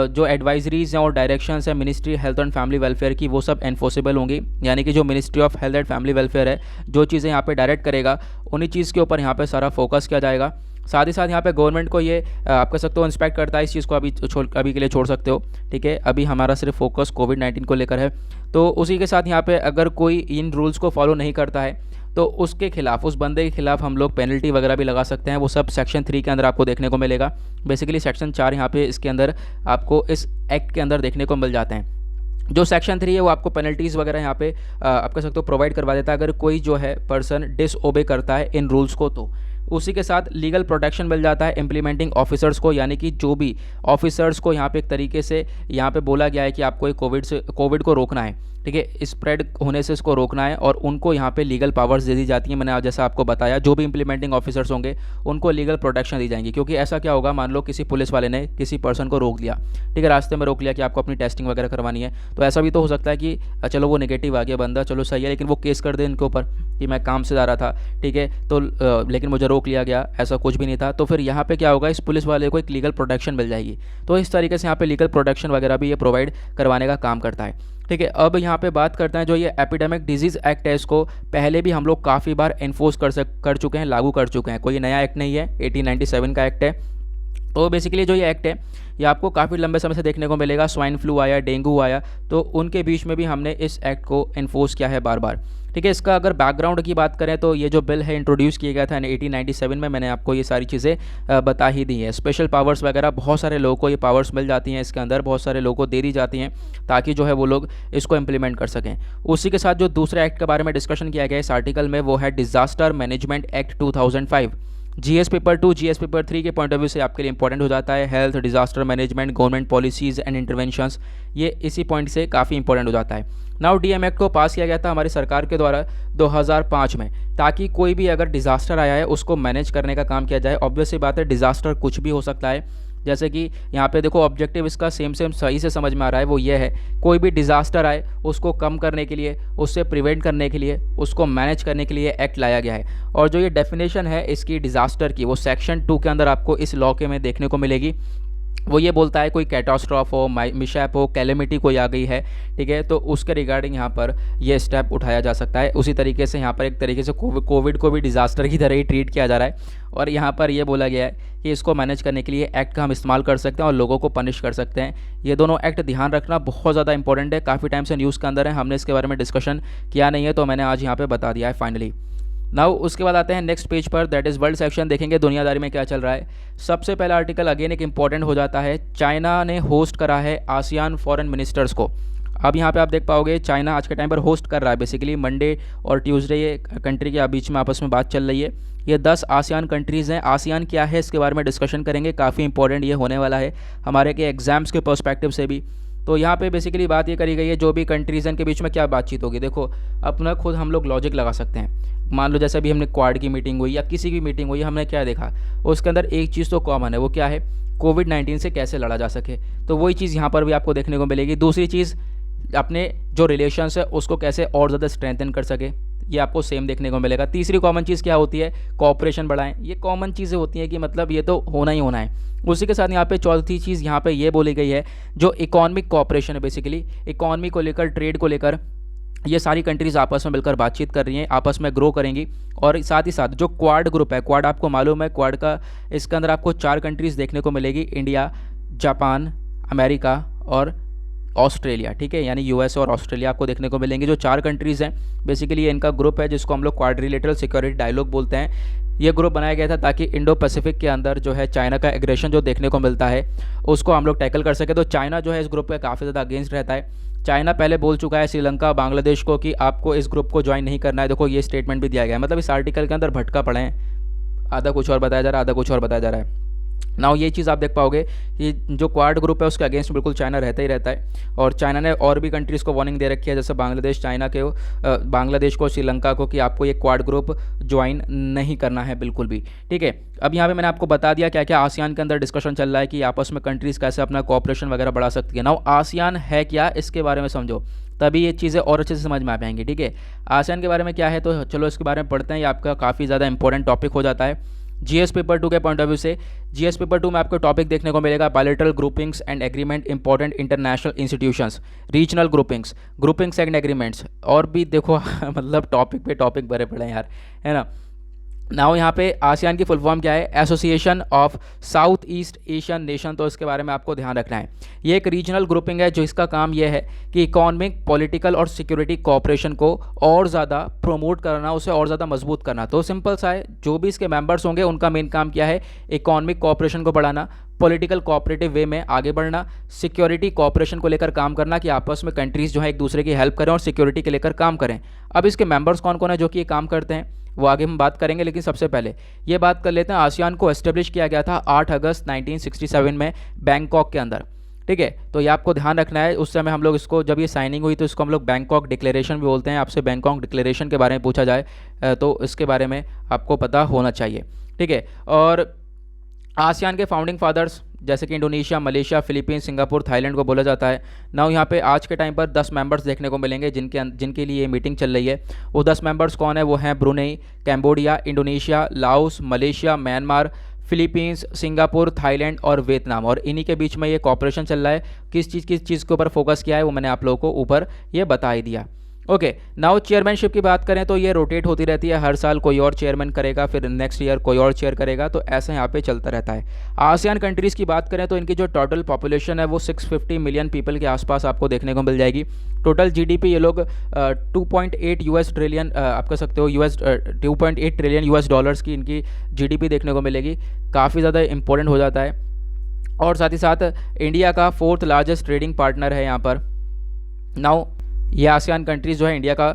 जो एडवाइजरीज़ हैं और डायरेक्शंस हैं ministry health and family welfare की, वो सब एनफोर्सेबल होंगी। यानी कि जो ministry of health and family welfare है, जो चीज़ें यहाँ पे डायरेक्ट करेगा, उन्हीं चीज़ के ऊपर यहाँ पे सारा फोकस किया जाएगा। साथ ही साथ यहाँ पे गवर्नमेंट को ये आप कह सकते हो इंस्पेक्ट करता है। इस चीज़ को अभी के लिए छोड़ सकते हो, ठीक है। अभी हमारा सिर्फ फोकस कोविड-19 को लेकर है। तो उसी के साथ यहाँ पे अगर कोई इन रूल्स को फॉलो नहीं करता है तो उसके खिलाफ, उस बंदे के खिलाफ हम लोग पेनल्टी वगैरह भी लगा सकते हैं। वो सब सेक्शन 3 के अंदर आपको देखने को मिलेगा। बेसिकली सेक्शन 4 यहाँ पे इसके अंदर आपको इस एक्ट के अंदर देखने को मिल जाते हैं। जो सेक्शन 3 है वो आपको पेनल्टीज़ वगैरह यहाँ पे आप कह सकते हो प्रोवाइड करवा देता है अगर कोई जो है पर्सन डिसओबे करता है इन रूल्स को। तो उसी के साथ लीगल प्रोटेक्शन मिल जाता है इम्प्लीमेंटिंग ऑफिसर्स को, यानी कि जो भी ऑफिसर्स को यहाँ पे एक तरीके से यहाँ पे बोला गया है कि आपको कोविड को रोकना है, ठीक है, स्प्रेड होने से इसको रोकना है, और उनको यहाँ पे लीगल पावर्स दे दी जाती हैं। मैंने जैसा आपको बताया, जो भी इंप्लीमेंटिंग ऑफिसर्स होंगे उनको लीगल प्रोटेक्शन दी जाएंगी। क्योंकि ऐसा क्या होगा, मान लो किसी पुलिस वाले ने किसी पर्सन को रोक लिया, ठीक है, रास्ते में रोक लिया कि आपको अपनी टेस्टिंग वगैरह करवानी है, तो ऐसा भी तो हो सकता है कि चलो वो नेगेटिव आ गया बंदा, चलो सही है, लेकिन वो केस कर दे इनके ऊपर कि मैं काम से जा रहा था, ठीक है, तो लेकिन मुझे रोक लिया गया, ऐसा कुछ भी नहीं था। तो फिर यहाँ पे क्या होगा, इस पुलिस वाले को एक लीगल प्रोटेक्शन मिल जाएगी। तो इस तरीके से यहाँ पे लीगल प्रोटेक्शन वगैरह भी ये प्रोवाइड करवाने का काम करता है, ठीक है। अब यहाँ पे बात करते हैं जो ये एपिडेमिक डिजीज़ एक्ट है, इसको पहले भी हम लोग काफ़ी बार एनफोर्स कर चुके हैं, लागू कर चुके हैं। कोई नया एक्ट नहीं है, 1897 का एक्ट है। तो बेसिकली जो ये एक्ट है ये आपको काफ़ी लंबे समय से देखने को मिलेगा। स्वाइन फ्लू आया, डेंगू आया, तो उनके बीच में भी हमने इस एक्ट को इन्फोर्स किया है बार बार, ठीक है। इसका अगर बैकग्राउंड की बात करें तो ये जो बिल है इंट्रोड्यूस किया गया था 1897 में। मैंने आपको ये सारी चीज़ें बता ही दी है। स्पेशल पावर्स वगैरह बहुत सारे लोगों को ये पावर्स मिल जाती हैं, इसके अंदर बहुत सारे लोगों को दे दी जाती हैं ताकि जो है वो लोग इसको इम्प्लीमेंट कर सकें। उसी के साथ जो दूसरे एक्ट के बारे में डिस्कशन किया गया है इस आर्टिकल में, वो है disaster management act 2005। GS paper 2 GS paper 3 के पॉइंट ऑफ व्यू से आपके लिए इंपॉर्टेंट हो जाता है। Health, disaster management, government policies and interventions, ये इसी पॉइंट से काफ़ी इंपॉर्टेंट हो जाता है। नाउ डीएम एक्ट को पास किया गया था हमारी सरकार के द्वारा 2005 में, ताकि कोई भी अगर डिज़ास्टर आया है उसको मैनेज करने का काम किया जाए। ऑब्वियस सी बात है, डिज़ास्टर कुछ भी हो सकता है। जैसे कि यहाँ पे देखो ऑब्जेक्टिव इसका सेम सही से समझ में आ रहा है, वो ये है कोई भी डिज़ास्टर आए उसको कम करने के लिए, उससे प्रिवेंट करने के लिए, उसको मैनेज करने के लिए एक्ट लाया गया है। और जो ये डेफिनेशन है इसकी डिज़ास्टर की, वो सेक्शन 2 के अंदर आपको इस लॉ के में देखने को मिलेगी। वो ये बोलता है कोई कैटास्ट्रॉफ हो, मिशैप हो, कैलेमिटी कोई आ गई है, ठीक है, तो उसके रिगार्डिंग यहाँ पर ये स्टेप उठाया जा सकता है। उसी तरीके से यहाँ पर एक तरीके से कोविड को भी डिज़ास्टर की तरह ही ट्रीट किया जा रहा है। और यहाँ पर ये बोला गया है कि इसको मैनेज करने के लिए एक्ट का हम इस्तेमाल कर सकते हैं और लोगों को पनिश कर सकते हैं। ये दोनों एक्ट ध्यान रखना बहुत ज़्यादा इंपॉर्टेंट है। काफ़ी टाइम से न्यूज़ के अंदर है, हमने इसके बारे में डिस्कशन किया नहीं है, तो मैंने आज यहाँ पर बता दिया है फाइनली। नाउ उसके बाद आते हैं नेक्स्ट पेज पर, दैट इज़ वर्ल्ड सेक्शन। देखेंगे दुनियादारी में क्या चल रहा है। सबसे पहला आर्टिकल अगेन एक इंपॉर्टेंट हो जाता है, चाइना ने होस्ट करा है आसियान फॉरेन मिनिस्टर्स को। अब यहाँ पे आप देख पाओगे चाइना आज के टाइम पर होस्ट कर रहा है। बेसिकली मंडे और ट्यूसडे ये कंट्री के बीच में आपस में बात चल रही है। ये 10 आसियान कंट्रीज़ हैं। आसियान क्या है इसके बारे में डिस्कशन करेंगे, काफ़ी इंपॉर्टेंट ये होने वाला है हमारे के एग्जाम्स के पर्सपेक्टिव से भी। तो यहाँ पे बेसिकली बात ये करी गई है जो भी कंट्रीज़ के बीच में क्या बातचीत होगी। देखो अपना खुद हम लोग लॉजिक लगा सकते हैं। मान लो जैसे अभी हमने क्वाड की मीटिंग हुई या किसी की मीटिंग हुई, हमने क्या देखा, उसके अंदर एक चीज़ तो कॉमन है, वो क्या है, कोविड-19 से कैसे लड़ा जा सके। तो वही चीज़ यहाँ पर भी आपको देखने को मिलेगी। दूसरी चीज़, अपने जो रिलेशंस है उसको कैसे और ज़्यादा स्ट्रेंथन कर सके, ये आपको सेम देखने को मिलेगा। तीसरी कॉमन चीज़ क्या होती है, कोऑपरेशन बढ़ाएं। ये कॉमन चीज़ें होती हैं कि मतलब ये तो होना ही होना है। उसी के साथ यहाँ पे चौथी चीज़ यहाँ पे ये बोली गई है जो इकोनॉमिक कोऑपरेशन है। बेसिकली इकोनॉमी को लेकर, ट्रेड को लेकर ये सारी कंट्रीज़ आपस में मिलकर बातचीत कर रही हैं, आपस में ग्रो करेंगी। और साथ ही साथ जो क्वाड ग्रुप है, क्वाड आपको मालूम है, क्वाड का इसके अंदर आपको 4 कंट्रीज़ देखने को मिलेगी, इंडिया, जापान, अमेरिका और ऑस्ट्रेलिया, ठीक है, यानी यूएस और ऑस्ट्रेलिया आपको देखने को मिलेंगे। जो 4 कंट्रीज़ हैं बेसिकली ये इनका ग्रुप है, जिसको हम लोग क्वाड्रिलेटरल सिक्योरिटी डायलॉग बोलते हैं। ये ग्रुप बनाया गया था ताकि इंडो पैसिफिक के अंदर जो है चाइना का एग्रेशन जो देखने को मिलता है उसको हम लोग टैकल कर सके। तो चाइना जो है इस ग्रुप पे काफ़ी ज़्यादा अगेंस्ट रहता है। चाइना पहले बोल चुका है श्रीलंका, बांग्लादेश को कि आपको इस ग्रुप को ज्वाइन नहीं करना है। देखो ये स्टेटमेंट भी दिया गया है, मतलब इस आर्टिकल के अंदर भटका पड़े हैं, आधा कुछ और बताया जा रहा है, आधा कुछ और बताया जा रहा है। नाउ ये चीज़ आप देख पाओगे कि जो क्वाड ग्रुप है उसके अगेंस्ट बिल्कुल चाइना रहता ही रहता है। और चाइना ने और भी कंट्रीज़ को वार्निंग दे रखी है, जैसे बांग्लादेश, चाइना के बांग्लादेश को, श्रीलंका को, कि आपको ये क्वाड ग्रुप ज्वाइन नहीं करना है बिल्कुल भी, ठीक है। अब यहाँ पे मैंने आपको बता दिया क्या क्या आसियान के अंदर डिस्कशन चल रहा है कि आपस में कंट्रीज़ कैसे अपना कोऑपरेशन वगैरह बढ़ा सकती है। नाउ आसियान है क्या, इसके बारे में समझो, तभी ये चीज़ें और अच्छे से समझ में आ पाएंगी, ठीक है। आसियान के बारे में क्या है, तो चलो इसके बारे में पढ़ते हैं। ये आपका काफ़ी ज़्यादा इंपॉर्टेंट टॉपिक हो जाता है जीएस पेपर 2 के पॉइंट ऑफ व्यू से। जीएस पेपर 2 में आपको टॉपिक देखने को मिलेगा bilateral groupings and agreement, important international institutions, regional groupings and agreements, और भी देखो मतलब टॉपिक पे टॉपिक भरे पड़े हैं यार, है ना। नाउ यहाँ पे आसियान की फुल फॉर्म क्या है, association of south east Asian nation, तो इसके बारे में आपको ध्यान रखना है। ये एक रीजनल ग्रुपिंग है जो इसका काम यह है कि इकोनॉमिक, पॉलिटिकल और सिक्योरिटी कोऑपरेशन को और ज़्यादा प्रमोट करना, उसे और ज़्यादा मजबूत करना। तो सिंपल सा है, जो भी इसके मेंबर्स होंगे उनका मेन काम क्या है, इकोनॉमिक कोऑपरेशन को बढ़ाना, पॉलिटिकल कोऑपरेटिव वे में आगे बढ़ना, सिक्योरिटी कोऑपरेशन को लेकर काम करना कि आपस में कंट्रीज़ जो है एक दूसरे की हेल्प करें और सिक्योरिटी के लेकर काम करें। अब इसके मेंबर्स कौन कौन है जो कि ये काम करते हैं वो आगे हम बात करेंगे, लेकिन सबसे पहले ये बात कर लेते हैं। आसियान को एस्टेब्लिश किया गया था 8 अगस्त 1967 में बैंकॉक के अंदर, ठीक है। तो ये आपको ध्यान रखना है, उस समय हम लोग इसको, जब ये साइनिंग हुई तो इसको हम लोग बैंकॉक डिक्लेरेशन भी बोलते हैं। आपसे बैंकॉक डिक्लेरेशन के बारे में पूछा जाए तो इसके बारे में आपको पता होना चाहिए, ठीक है। और आसियान के फाउंडिंग फादर्स जैसे कि Indonesia, Malaysia, Philippines, Singapore, Thailand को बोला जाता है। नाउ यहाँ पे आज के टाइम पर 10 मेंबर्स देखने को मिलेंगे जिनके लिए ये मीटिंग चल रही है। वो 10 मेंबर्स कौन है, वो हैं Brunei, Cambodia, Indonesia, Laos, Malaysia, Myanmar, Philippines, Singapore, Thailand और वियतनाम। और इन्हीं के बीच में ये कॉपरेशन चल रहा है। किस चीज़ के ऊपर फोकस किया है वो मैंने आप लोगों को ऊपर ये बता ही दिया। ओके, नाउ चेयरमैनशिप की बात करें तो ये रोटेट होती रहती है, हर साल कोई और चेयरमैन करेगा, फिर नेक्स्ट ईयर कोई और चेयर करेगा, तो ऐसा यहाँ पे चलता रहता है। आसियान कंट्रीज़ की बात करें तो इनकी जो टोटल पॉपुलेशन है वो 650 मिलियन पीपल के आसपास आपको देखने को मिल जाएगी। टोटल जीडीपी ये लोग 2.8 यूएस ट्रिलियन, आप कह सकते हो 2.8 ट्रिलियन यूएस डॉलर्स की इनकी जीडीपी देखने को मिलेगी। काफ़ी ज़्यादा इंपॉर्टेंट हो जाता है। और साथ ही साथ इंडिया का 4th लार्जेस्ट ट्रेडिंग पार्टनर है यहाँ पर। नाउ ये आसियान कंट्रीज़ जो है इंडिया का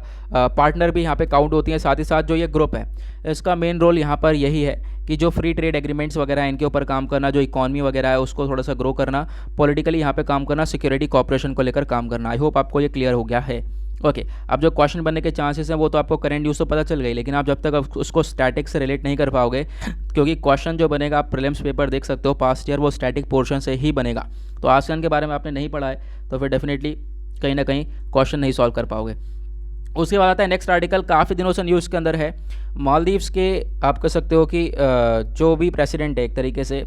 पार्टनर भी यहाँ पे काउंट होती हैं। साथ ही साथ जो ये ग्रुप है इसका मेन रोल यहाँ पर यही है कि जो फ्री ट्रेड एग्रीमेंट्स वगैरह हैं इनके ऊपर काम करना, जो इकॉनमी वगैरह है उसको थोड़ा सा ग्रो करना, पॉलिटिकली यहाँ पे काम करना, सिक्योरिटी कॉपरेशन को लेकर काम करना। आई होप आपको ये क्लियर हो गया है। ओके, अब जो क्वेश्चन बनने के चांसेस हैं वो तो आपको करंट न्यूज़ तो पता चल गई, लेकिन आप जब तक उसको स्टैटिक से रिलेट नहीं कर पाओगे, क्योंकि क्वेश्चन जो बनेगा आप प्रीलिम्स पेपर देख सकते हो पास्ट ईयर, वो स्टैटिक पोर्शन से ही बनेगा। तो आसियान के बारे में आपने नहीं पढ़ा है तो फिर डेफिनेटली कहीं ना कहीं क्वेश्चन नहीं सॉल्व कर पाओगे। उसके बाद आता है नेक्स्ट आर्टिकल, काफ़ी दिनों से न्यूज़ के अंदर है। मालदीव्स के आप कह सकते हो कि जो भी प्रेसिडेंट है एक तरीके से,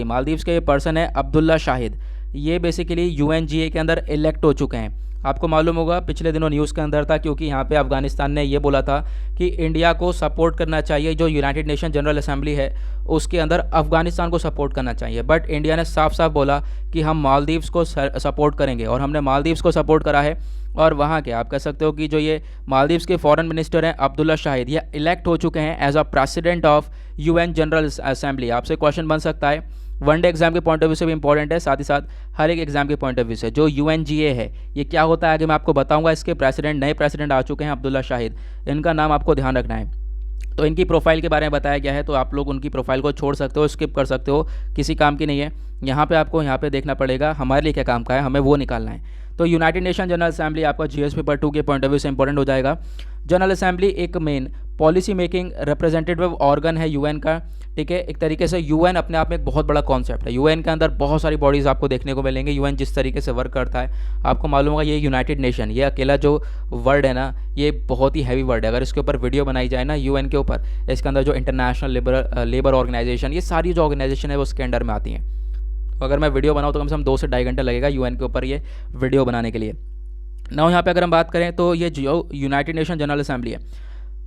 मालदीव्स के पर्सन है अब्दुल्ला शाहिद, ये बेसिकली यूएनजीए के अंदर इलेक्ट हो चुके हैं। आपको मालूम होगा पिछले दिनों न्यूज़ के अंदर था, क्योंकि यहाँ पे अफगानिस्तान ने ये बोला था कि इंडिया को सपोर्ट करना चाहिए, जो यूनाइटेड नेशन जनरल असेंबली है उसके अंदर अफगानिस्तान को सपोर्ट करना चाहिए। बट इंडिया ने साफ साफ बोला कि हम मालदीव्स को सपोर्ट करेंगे, और हमने मालदीव्स को सपोर्ट करा है। और वहाँ के आप कह सकते हो कि जो ये मालदीव्स के फॉरेन मिनिस्टर हैं अब्दुल्ला शाहिद, ये इलेक्ट हो चुके हैं as a president of UN general assembly. आपसे क्वेश्चन बन सकता है, वनडे एग्जाम के पॉइंट ऑफ व्यू से भी इंपॉर्टेंट है, साथ ही साथ हर एक एग्जाम के पॉइंट ऑफ व्यू से। जो यूएनजीए है ये क्या होता है आगे मैं आपको बताऊंगा। इसके प्रेसिडेंट, नए प्रेसिडेंट आ चुके हैं अब्दुल्ला शाहिद, इनका नाम आपको ध्यान रखना है। तो इनकी प्रोफाइल के बारे में बताया गया है, तो आप लोग उनकी प्रोफाइल को छोड़ सकते हो, स्किप कर सकते हो, किसी काम की नहीं है। यहाँ पे आपको यहाँ पे देखना पड़ेगा हमारे लिए क्या काम का है, हमें वो निकालना है। तो यूनाइटेड नेशन जनरल असेंबली आपका जीएस पेपर 2 के पॉइंट ऑफ व्यू से इंपॉर्टेंट हो जाएगा। जनरल असेंबली एक main policy making representative organ है यूएन का, ठीक है। एक तरीके से यूएन अपने आप में एक बहुत बड़ा कॉन्सेप्ट है। यूएन के अंदर बहुत सारी बॉडीज़ आपको देखने को मिलेंगे। यूएन जिस तरीके से वर्क करता है आपको मालूम होगा, ये यूनाइटेड नेशन, ये अकेला जो वर्ड है ना, ये बहुत ही हैवी वर्ड है। अगर इसके ऊपर वीडियो बनाई जाए ना यूएन के ऊपर, इसके अंदर जो इंटरनेशनल लेबर ऑर्गेनाइजेशन, ये सारी जो ऑर्गेनाइजेशन है वो उसके अंडर में आती हैं। तो अगर मैं वीडियो बनाऊँ तो कम से कम 2 से ढाई घंटे लगेगा यूएन के ऊपर ये वीडियो बनाने के लिए। ना यहाँ पे अगर हम बात करें तो ये जो यूनाइटेड नेशन जनरल असेंबली है,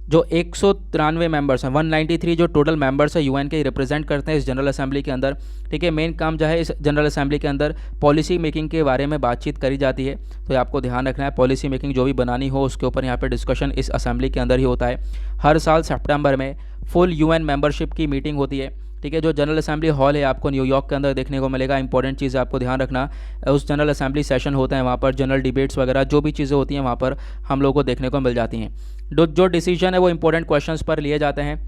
जो 193 मेंबर्स हैं, 193 जो टोटल मेंबर्स है यूएन के रिप्रेजेंट करते हैं इस जनरल असेंबली के अंदर। ठीक है, मेन काम जो है इस जनरल असेंबली के अंदर पॉलिसी मेकिंग के बारे में बातचीत करी जाती है। तो ये आपको ध्यान रखना है, पॉलिसी मेकिंग जो भी बनानी हो उसके ऊपर यहाँ पे डिस्कशन इस असेंबली के अंदर ही होता है। हर साल सितंबर में फुल यूएन मेंबरशिप की मीटिंग होती है। ठीक है, जो जनरल असेंबली हॉल है आपको न्यूयॉर्क के अंदर देखने को मिलेगा। इंपॉर्टेंट चीज़ आपको ध्यान रखना, उस जनरल असेंबली सेशन होते हैं, वहाँ पर जनरल डिबेट्स वगैरह जो भी चीज़ें होती हैं वहाँ पर हम लोग को देखने को मिल जाती हैं। जो डिसीजन है वो इंपॉर्टेंट क्वेश्चंस पर लिए जाते हैं,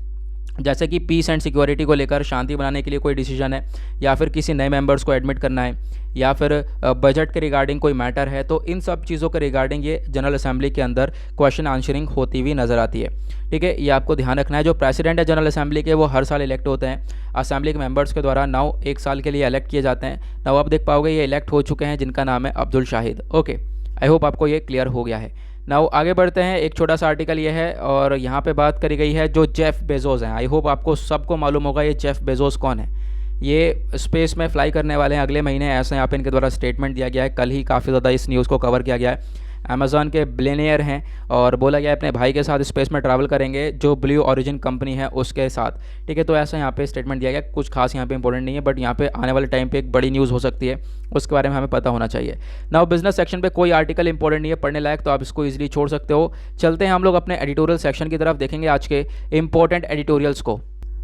जैसे कि पीस एंड सिक्योरिटी को लेकर, शांति बनाने के लिए कोई डिसीजन है, या फिर किसी नए मेंबर्स को एडमिट करना है, या फिर बजट के रिगार्डिंग कोई मैटर है। तो इन सब चीज़ों के रिगार्डिंग ये जनरल असेंबली के अंदर क्वेश्चन आंसरिंग होती हुई नज़र आती है। ठीक है, ये आपको ध्यान रखना है। जो प्रेसिडेंट है जनरल असेंबली के वो हर साल इलेक्ट होते हैं असेंबली के मेंबर्स के द्वारा। नाउ 1 साल के लिए इलेक्ट किए जाते हैं। नाउ आप देख पाओगे ये इलेक्ट हो चुके हैं, जिनका नाम है Abdul Shahid. Okay, I hope आपको ये क्लियर हो गया है। नाउ आगे बढ़ते हैं, एक छोटा सा आर्टिकल ये है और यहाँ पे बात करी गई है जो जेफ बेजोस हैं। आई होप आपको सबको मालूम होगा ये जेफ बेजोस कौन है। ये स्पेस में फ्लाई करने वाले हैं अगले महीने, ऐसा यहाँ पे इनके द्वारा स्टेटमेंट दिया गया है। कल ही काफ़ी ज़्यादा इस न्यूज़ को कवर किया गया है। अमेज़ॉन के बिलियनियर हैं और बोला गया है अपने भाई के साथ स्पेस में ट्रैवल करेंगे जो ब्लू ओरिजिन कंपनी है उसके साथ। ठीक है, तो ऐसा यहाँ पे स्टेटमेंट दिया गया। कुछ खास यहाँ पे इंपॉर्टेंट नहीं है, बट यहाँ पे आने वाले टाइम पे एक बड़ी न्यूज़ हो सकती है, उसके बारे में हमें पता होना चाहिए। नाउ बिजनेस सेक्शन पे कोई आर्टिकल इंपॉर्टेंट नहीं है पढ़ने लायक, तो आप इसको ईजिली छोड़ सकते हो। चलते हैं हम लोग अपने एडिटोरियल सेक्शन की तरफ, देखेंगे आज के इंपॉर्टेंट एडिटोरियल्स को।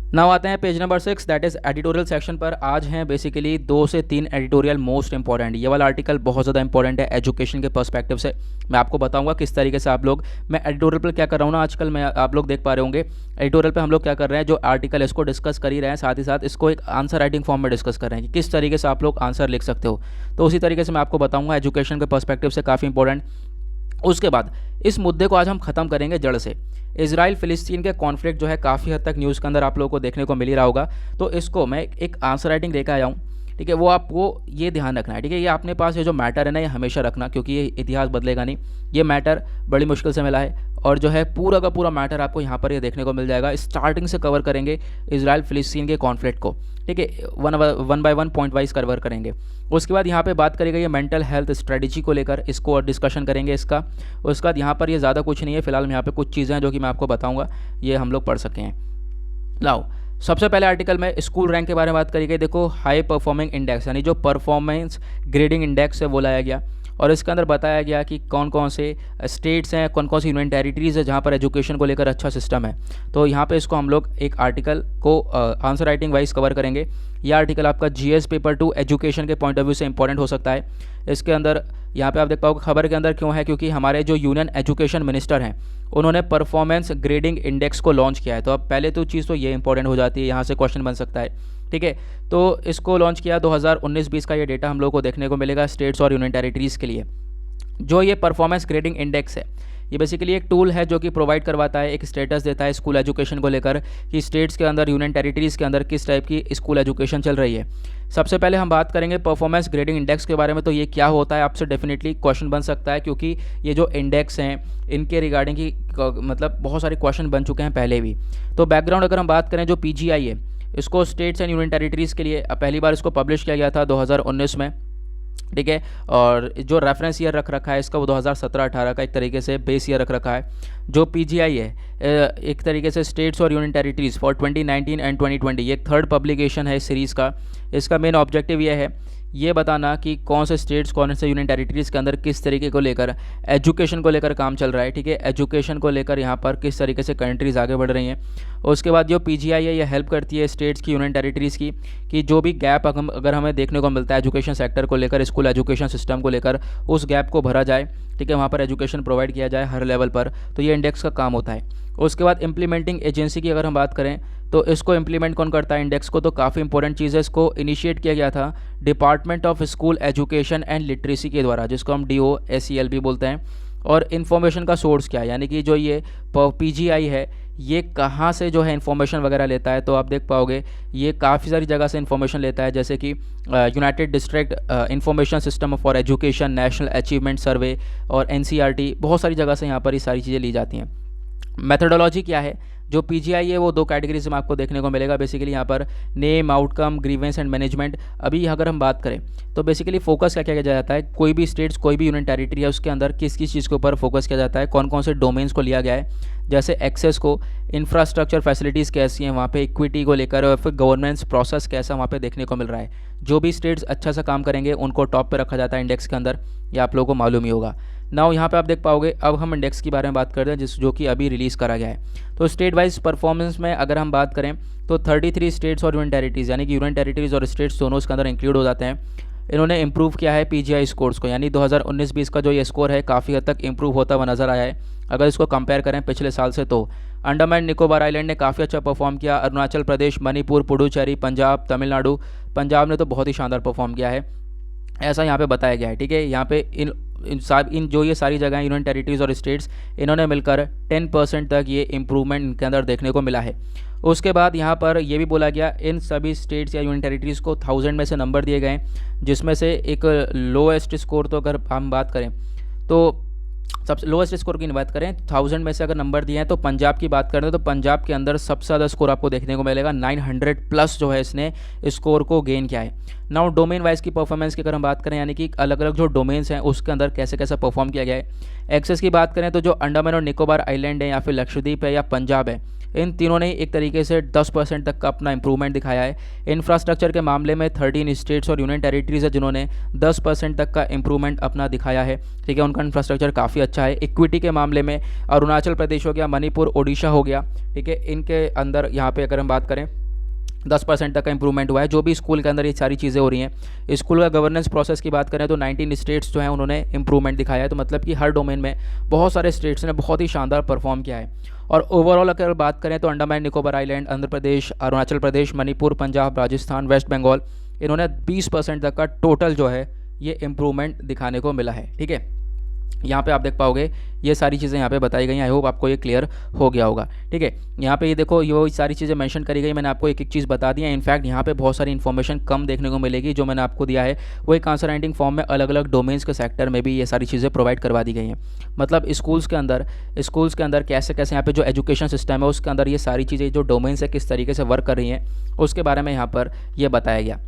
नाउ आते हैं page number 6, that is editorial section पर। आज हैं बेसिकली 2 से 3 एडिटोरियल मोस्ट इंपॉर्टेंट। ये वाला आर्टिकल बहुत ज़्यादा इंपॉर्टेंट है एजुकेशन के पर्सपेक्टिव से। मैं आपको बताऊंगा किस तरीके से आप लोग, मैं एडिटोरियल पर क्या कर रहा हूँ ना आजकल, मैं आप लोग देख पा रहे होंगे एडिटोरियल पे हम लोग क्या कर रहे हैं, जो आर्टिकल है इसको डिस्कस कर ही रहे हैं, साथ ही साथ इसको एक आंसर राइटिंग फॉर्म में डिस्कस कर रहे हैं कि किस तरीके से आप लोग आंसर लिख सकते हो। तो उसी तरीके से मैं आपको बताऊँगा एजुकेशन के पर्सपेक्टिव से, काफ़ी इंपॉर्टेंट। उसके बाद इस मुद्दे को आज हम ख़त्म करेंगे जड़ से। इजराइल फ़िलिस्तीन के कॉन्फ्लिक्ट जो है काफ़ी हद तक न्यूज़ के अंदर आप लोगों को देखने को मिल ही रहा होगा, तो इसको मैं एक आंसर राइटिंग लेकर आया हूँ। ठीक है, वो आपको ये ध्यान रखना है। ठीक है, ये अपने पास ये जो मैटर है ना, ये हमेशा रखना, क्योंकि ये इतिहास बदलेगा नहीं। ये मैटर बड़ी मुश्किल से मिला है और जो है पूरा का पूरा मैटर आपको यहाँ पर ये देखने को मिल जाएगा। स्टार्टिंग से कवर करेंगे इजराइल फ़िलिस्तीन के कॉन्फ्लिक्ट को। ठीक है, one by one point wise cover करेंगे। उसके बाद यहाँ पे बात करी गई है मेंटल हेल्थ स्ट्रेटजी को लेकर, इसको और डिस्कशन करेंगे इसका। उसके बाद यहाँ पर ये ज़्यादा कुछ नहीं है फिलहाल, यहाँ पे कुछ चीज़ें हैं जो कि मैं आपको बताऊँगा, ये हम लोग पढ़ सकें हैं। लाओ, सबसे पहले आर्टिकल में स्कूल रैंक के बारे में बात करी गई। देखो, हाई परफॉर्मिंग इंडेक्स यानी जो परफॉर्मेंस ग्रेडिंग इंडेक्स है वो लाया गया और इसके अंदर बताया गया कि कौन कौन से स्टेट्स हैं, कौन कौन सी यूनियन टेरिटरीज़ है जहाँ पर एजुकेशन को लेकर अच्छा सिस्टम है। तो यहाँ पे इसको हम लोग एक आर्टिकल को आंसर राइटिंग वाइज कवर करेंगे। यह आर्टिकल आपका जीएस पेपर 2 एजुकेशन के पॉइंट ऑफ व्यू से इंपॉर्टेंट हो सकता है। इसके अंदर यहाँ पे आप देख पाओगे खबर के अंदर क्यों है, क्योंकि हमारे जो यूनियन एजुकेशन मिनिस्टर हैं उन्होंने परफॉर्मेंस ग्रेडिंग इंडेक्स को लॉन्च किया है। तो अब पहले तो चीज़ तो ये इंपॉर्टेंट हो जाती है, यहाँ से क्वेश्चन बन सकता है। ठीक है, तो इसको लॉन्च किया 2019-20 का ये डेटा हम लोग को देखने को मिलेगा स्टेट्स और यूनियन टेरिटरीज़ के लिए। जो ये परफॉर्मेंस ग्रेडिंग इंडेक्स है, ये बेसिकली एक टूल है जो कि प्रोवाइड करवाता है, एक स्टेटस देता है स्कूल एजुकेशन को लेकर कि स्टेट्स के अंदर, यूनियन टेरिटरीज़ के अंदर किस टाइप की स्कूल एजुकेशन चल रही है। सबसे पहले हम बात करेंगे परफॉर्मेंस ग्रेडिंग इंडेक्स के बारे में। तो ये क्या होता है, आपसे डेफिनेटली क्वेश्चन बन सकता है, क्योंकि ये जो इंडेक्स हैं इनके रिगार्डिंग की मतलब बहुत सारे क्वेश्चन बन चुके हैं पहले भी। तो बैकग्राउंड अगर हम बात करें, जो PGI है इसको स्टेट्स एंड यूनियन टेरिटरीज़ के लिए पहली बार इसको पब्लिश किया गया था 2019 में। ठीक है, और जो रेफरेंस ईयर रख रखा है इसका वो 2017-18 का एक तरीके से बेस ईयर रख रखा है। जो PGI है एक तरीके से स्टेट्स और यूनियन टेरिटरीज़ फॉर 2019 एंड 2020, ये 3rd पब्लिकेशन है इस सीरीज़ का। इसका मेन ऑब्जेक्टिव ये है ये बताना कि कौन से स्टेट्स, कौन से यूनियन टेरिटरीज़ के अंदर किस तरीके को लेकर एजुकेशन को लेकर काम चल रहा है। ठीक है, एजुकेशन को लेकर यहाँ पर किस तरीके से कंट्रीज़ आगे बढ़ रही हैं। उसके बाद जो PGI है ये हेल्प करती है स्टेट्स की, यूनियन टेरिटरीज़ की, कि जो भी गैप अगर हमें देखने को मिलता है एजुकेशन सेक्टर को लेकर, स्कूल एजुकेशन सिस्टम को लेकर, उस गैप को भरा जाए। ठीक है, वहाँ पर एजुकेशन प्रोवाइड किया जाए हर लेवल पर। तो ये इंडेक्स का काम होता है। उसके बाद इम्प्लीमेंटिंग एजेंसी की अगर हम बात करें तो इसको इम्प्लीमेंट कौन करता है इंडेक्स को, तो काफ़ी इंपॉर्टेंट चीज़ है। इसको इनिशिएट किया गया था department of school education and literacy के द्वारा, जिसको हम DOSEL भी बोलते हैं। और इन्फॉर्मेशन का सोर्स क्या है, यानी कि जो ये PGI है ये कहाँ से जो है इन्फॉर्मेशन वगैरह लेता है। तो आप देख पाओगे ये काफ़ी सारी जगह से इन्फॉर्मेशन लेता है, जैसे कि United district information system for education, national achievement सर्वे और NCERT, बहुत सारी जगह से यहाँ पर ये सारी चीज़ें ली जाती हैं। मेथोडोलॉजी क्या है, जो पीजीआई है वो 2 कैटेगरीज में आपको देखने को मिलेगा। बेसिकली यहाँ पर name, outcome, grievance and management. अभी अगर हम बात करें तो बेसिकली फोकस क्या किया जाता है, कोई भी स्टेट्स, कोई भी यूनियन टेरिटरी है उसके अंदर किस किस चीज़ के ऊपर फोकस किया जाता है, कौन कौन से डोमेन्स को लिया गया है, जैसे एक्सेस को, इंफ्रास्ट्रक्चर फैसिलिटीज़ कैसी हैं वहाँ पे, इक्विटी को लेकर, और फिर गवर्नेंस प्रोसेस कैसा वहाँ पे देखने को मिल रहा है। जो भी स्टेट्स अच्छा सा काम करेंगे उनको टॉप पे रखा जाता है इंडेक्स के अंदर, ये आप लोगों को मालूम ही होगा। नाउ यहाँ पे आप देख पाओगे, अब हम इंडेक्स के बारे में बात करते हैं जो कि अभी रिलीज़ करा गया है। तो स्टेट वाइज परफॉर्मेंस में अगर हम बात करें तो 33 स्टेट्स और यूनियन टेरिटरीज़, यानी कि यूनियन टेरिटरीज़ और स्टेट्स दोनों इसके अंदर इंक्लूड हो जाते हैं। इन्होंने इंप्रूव किया है पीजीआई स्कोर्स को, यानी 2019-20 का जो ये स्कोर है काफ़ी हद तक इंप्रूव होता हुआ नज़र आया है अगर इसको कंपेयर करें पिछले साल से। तो अंडमान निकोबार आइलैंड ने काफ़ी अच्छा परफॉर्म किया, अरुणाचल प्रदेश, मणिपुर, पुडुचेरी, पंजाब, तमिलनाडु, पंजाब ने तो बहुत ही शानदार परफॉर्म किया है, ऐसा यहाँ पे बताया गया है। ठीक है, यहाँ पे इन जो ये सारी जगह यूनियन टेरिटरीज़ और स्टेट्स, इन्होंने मिलकर 10% तक ये इम्प्रूवमेंट इनके अंदर देखने को मिला है। उसके बाद यहाँ पर ये भी बोला गया इन सभी स्टेट्स या यूनियन टेरिटरीज़ को 1000 में से नंबर दिए गए, जिसमें से एक लोएस्ट स्कोर, तो अगर हम बात करें तो सबसे लोएस्ट स्कोर की बात करें 1000 में से अगर नंबर दिए हैं तो पंजाब की बात करें तो पंजाब के अंदर सबसे ज़्यादा स्कोर आपको देखने को मिलेगा, 900 प्लस जो है इसने स्कोर को गेन किया है। नाउ डोमेन वाइज की परफॉर्मेंस की अगर हम बात करें, यानी कि अलग अलग जो डोमेन्स हैं उसके अंदर कैसे कैसे परफॉर्म किया गया है। एक्सेस की बात करें तो जो अंडमान और निकोबार आइलैंड है या फिर लक्षद्वीप है या पंजाब है, इन तीनों ने एक तरीके से 10% तक का अपना इंप्रूवमेंट दिखाया है। इंफ्रास्ट्रक्चर के मामले में 13 स्टेट्स और यूनियन टेरिटरीज है जिन्होंने 10% तक का इंप्रूवमेंट अपना दिखाया है। ठीक है, उनका इंफ्रास्ट्रक्चर काफ़ी अच्छा है। इक्विटी के मामले में अरुणाचल प्रदेश हो गया, मणिपुर, ओडिशा हो गया, ठीक है, इनके अंदर यहाँ पे अगर हम बात करें 10% तक का इंप्रूवमेंट हुआ है। जो भी स्कूल के अंदर ये सारी चीज़ें हो रही हैं, स्कूल का गवर्नेंस प्रोसेस की बात करें तो 19 स्टेट्स जो हैं उन्होंने इंप्रूवमेंट दिखाया है। तो मतलब कि हर डोमेन में बहुत सारे स्टेट्स ने बहुत ही शानदार परफॉर्म किया है। और ओवरऑल अगर बात करें तो अंडमान निकोबार आइलैंड, आंध्र प्रदेश, अरुणाचल प्रदेश, मणिपुर, पंजाब, राजस्थान, वेस्ट बंगाल, इन्होंने 20% तक का टोटल जो है ये इम्प्रूवमेंट दिखाने को मिला है। ठीक है, यहाँ पे आप देख पाओगे ये सारी चीज़ें यहाँ पे बताई गई हैं। आई होप आपको ये क्लियर हो गया होगा। ठीक है, यहाँ पे ये देखो, ये सारी चीज़ें मेंशन करी गई, मैंने आपको एक एक चीज़ बता दी है। इनफैक्ट यहाँ पे बहुत सारी इन्फॉर्मेशन कम देखने को मिलेगी, जो मैंने आपको दिया है वो एक आंसर राइटिंग फॉर्म में अलग अलग डोमेन्स के सेक्टर में भी ये सारी चीज़ें प्रोवाइड करवा दी गई हैं। मतलब स्कूल्स के अंदर कैसे कैसे यहाँ पे जो एजुकेशन सिस्टम है उसके अंदर ये सारी चीज़ें जो डोमेन्स है किस तरीके से वर्क कर रही हैं उसके बारे में यहाँ पर ये बताया गया।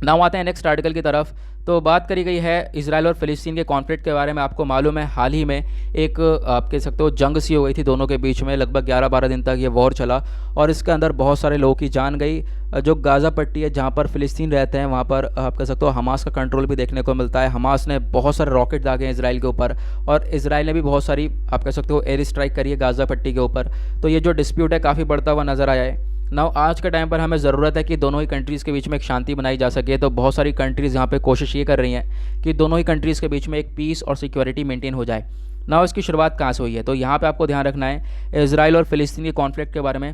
नाउ आते हैं नेक्स्ट आर्टिकल की तरफ। तो बात करी गई है इजराइल और फ़िलिस्तीन के कॉन्फ्लिक्ट के बारे में। आपको मालूम है हाल ही में एक आप कह सकते हो जंग सी हो गई थी दोनों के बीच में, लगभग 11-12 दिन तक ये वॉर चला और इसके अंदर बहुत सारे लोगों की जान गई। जो गाज़ा पट्टी है जहाँ पर फ़िलिस्तीन रहते हैं वहाँ पर आप कह सकते हो हमास का कंट्रोल भी देखने को मिलता है। हमास ने बहुत सारे रॉकेट दागे हैं इसराइल के ऊपर और इसराइल ने भी बहुत सारी आप कह सकते हो एयर स्ट्राइक करी है गाज़ा पट्टी के ऊपर। तो ये जो डिस्प्यूट है काफ़ी बढ़ता हुआ नज़र आया है। नाउ आज के टाइम पर हमें ज़रूरत है कि दोनों ही कंट्रीज़ के बीच में एक शांति बनाई जा सके। तो बहुत सारी कंट्रीज़ यहाँ पे कोशिश ये कर रही हैं कि दोनों ही कंट्रीज़ के बीच में एक पीस और सिक्योरिटी मेंटेन हो जाए। नाउ इसकी शुरुआत कहाँ से हुई है, तो यहाँ पे आपको ध्यान रखना है इजराइल और फ़िलिस्तीन के कॉन्फ्लिक्ट के बारे में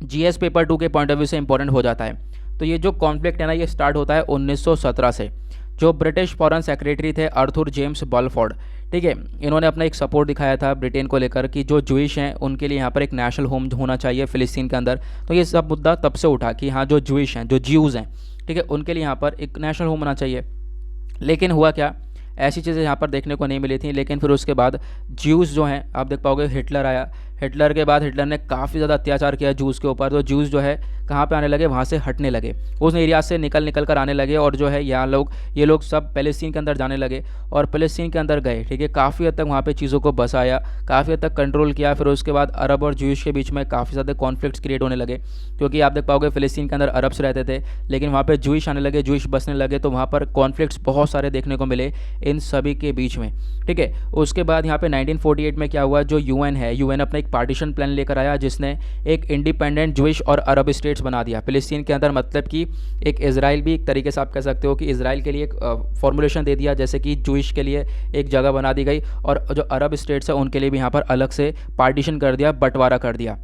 जीएस पेपर 2 के पॉइंट ऑफ व्यू से इंपॉर्टेंट हो जाता है। तो ये जो कॉन्फ्लिक्ट है ना, ये स्टार्ट होता है 1917 से। जो ब्रिटिश फॉरेन सेक्रेटरी थे आर्थर जेम्स बालफोर्ड, ठीक है, इन्होंने अपना एक सपोर्ट दिखाया था ब्रिटेन को लेकर कि जो जूइश हैं उनके लिए यहाँ पर एक नेशनल होम होना चाहिए फ़िलिस्तीन के अंदर। तो ये सब मुद्दा तब से उठा कि हाँ जो जूइश हैं, जो ज्यूज़ हैं, ठीक है, उनके लिए यहाँ पर एक नेशनल होम होना चाहिए। लेकिन हुआ क्या, ऐसी चीज़ें यहाँ पर देखने को नहीं मिली थी। लेकिन फिर उसके बाद ज्यूज़ जो हैं, आप देख पाओगे हिटलर आया, हिटलर के बाद हिटलर ने काफ़ी ज़्यादा अत्याचार किया जूस के ऊपर। तो जूस जो है कहाँ पे आने लगे, वहाँ से हटने लगे, उस एरिया से निकल कर आने लगे और जो है ये लोग सब पैलेस्टीन के अंदर जाने लगे और पैलेस्टीन के अंदर गए। ठीक है, काफ़ी हद तक वहाँ पे चीज़ों को बसाया, काफ़ी हद तक कंट्रोल किया। फिर उसके बाद अरब और जूस के बीच में काफ़ी ज़्यादा कॉन्फ्लिक्ट्स क्रिएट होने लगे, क्योंकि आप देख पाओगे फ़िलिस्तीन के अंदर अरब्स रहते थे लेकिन वहाँ पर जूइश आने लगे, जूइश बसने लगे। तो वहाँ पर कॉन्फ्लिक्ट्स बहुत सारे देखने को मिले इन सभी के बीच में। ठीक है, उसके बाद यहाँ पे 1948 में क्या हुआ, जो यूएन है, यूएन अपना एक पार्टीशन प्लान लेकर आया जिसने एक इंडिपेंडेंट जूइश और अरब स्टेट्स बना दिया फिलिस्तीन के अंदर। मतलब कि एक इजराइल भी एक तरीके से आप कह सकते हो कि इजराइल के लिए एक फॉर्मुलेशन दे दिया, जैसे कि जूइश के लिए एक जगह बना दी गई और जो अरब स्टेट्स है उनके लिए भी यहाँ पर अलग से पार्टीशन कर दिया, बंटवारा कर दिया।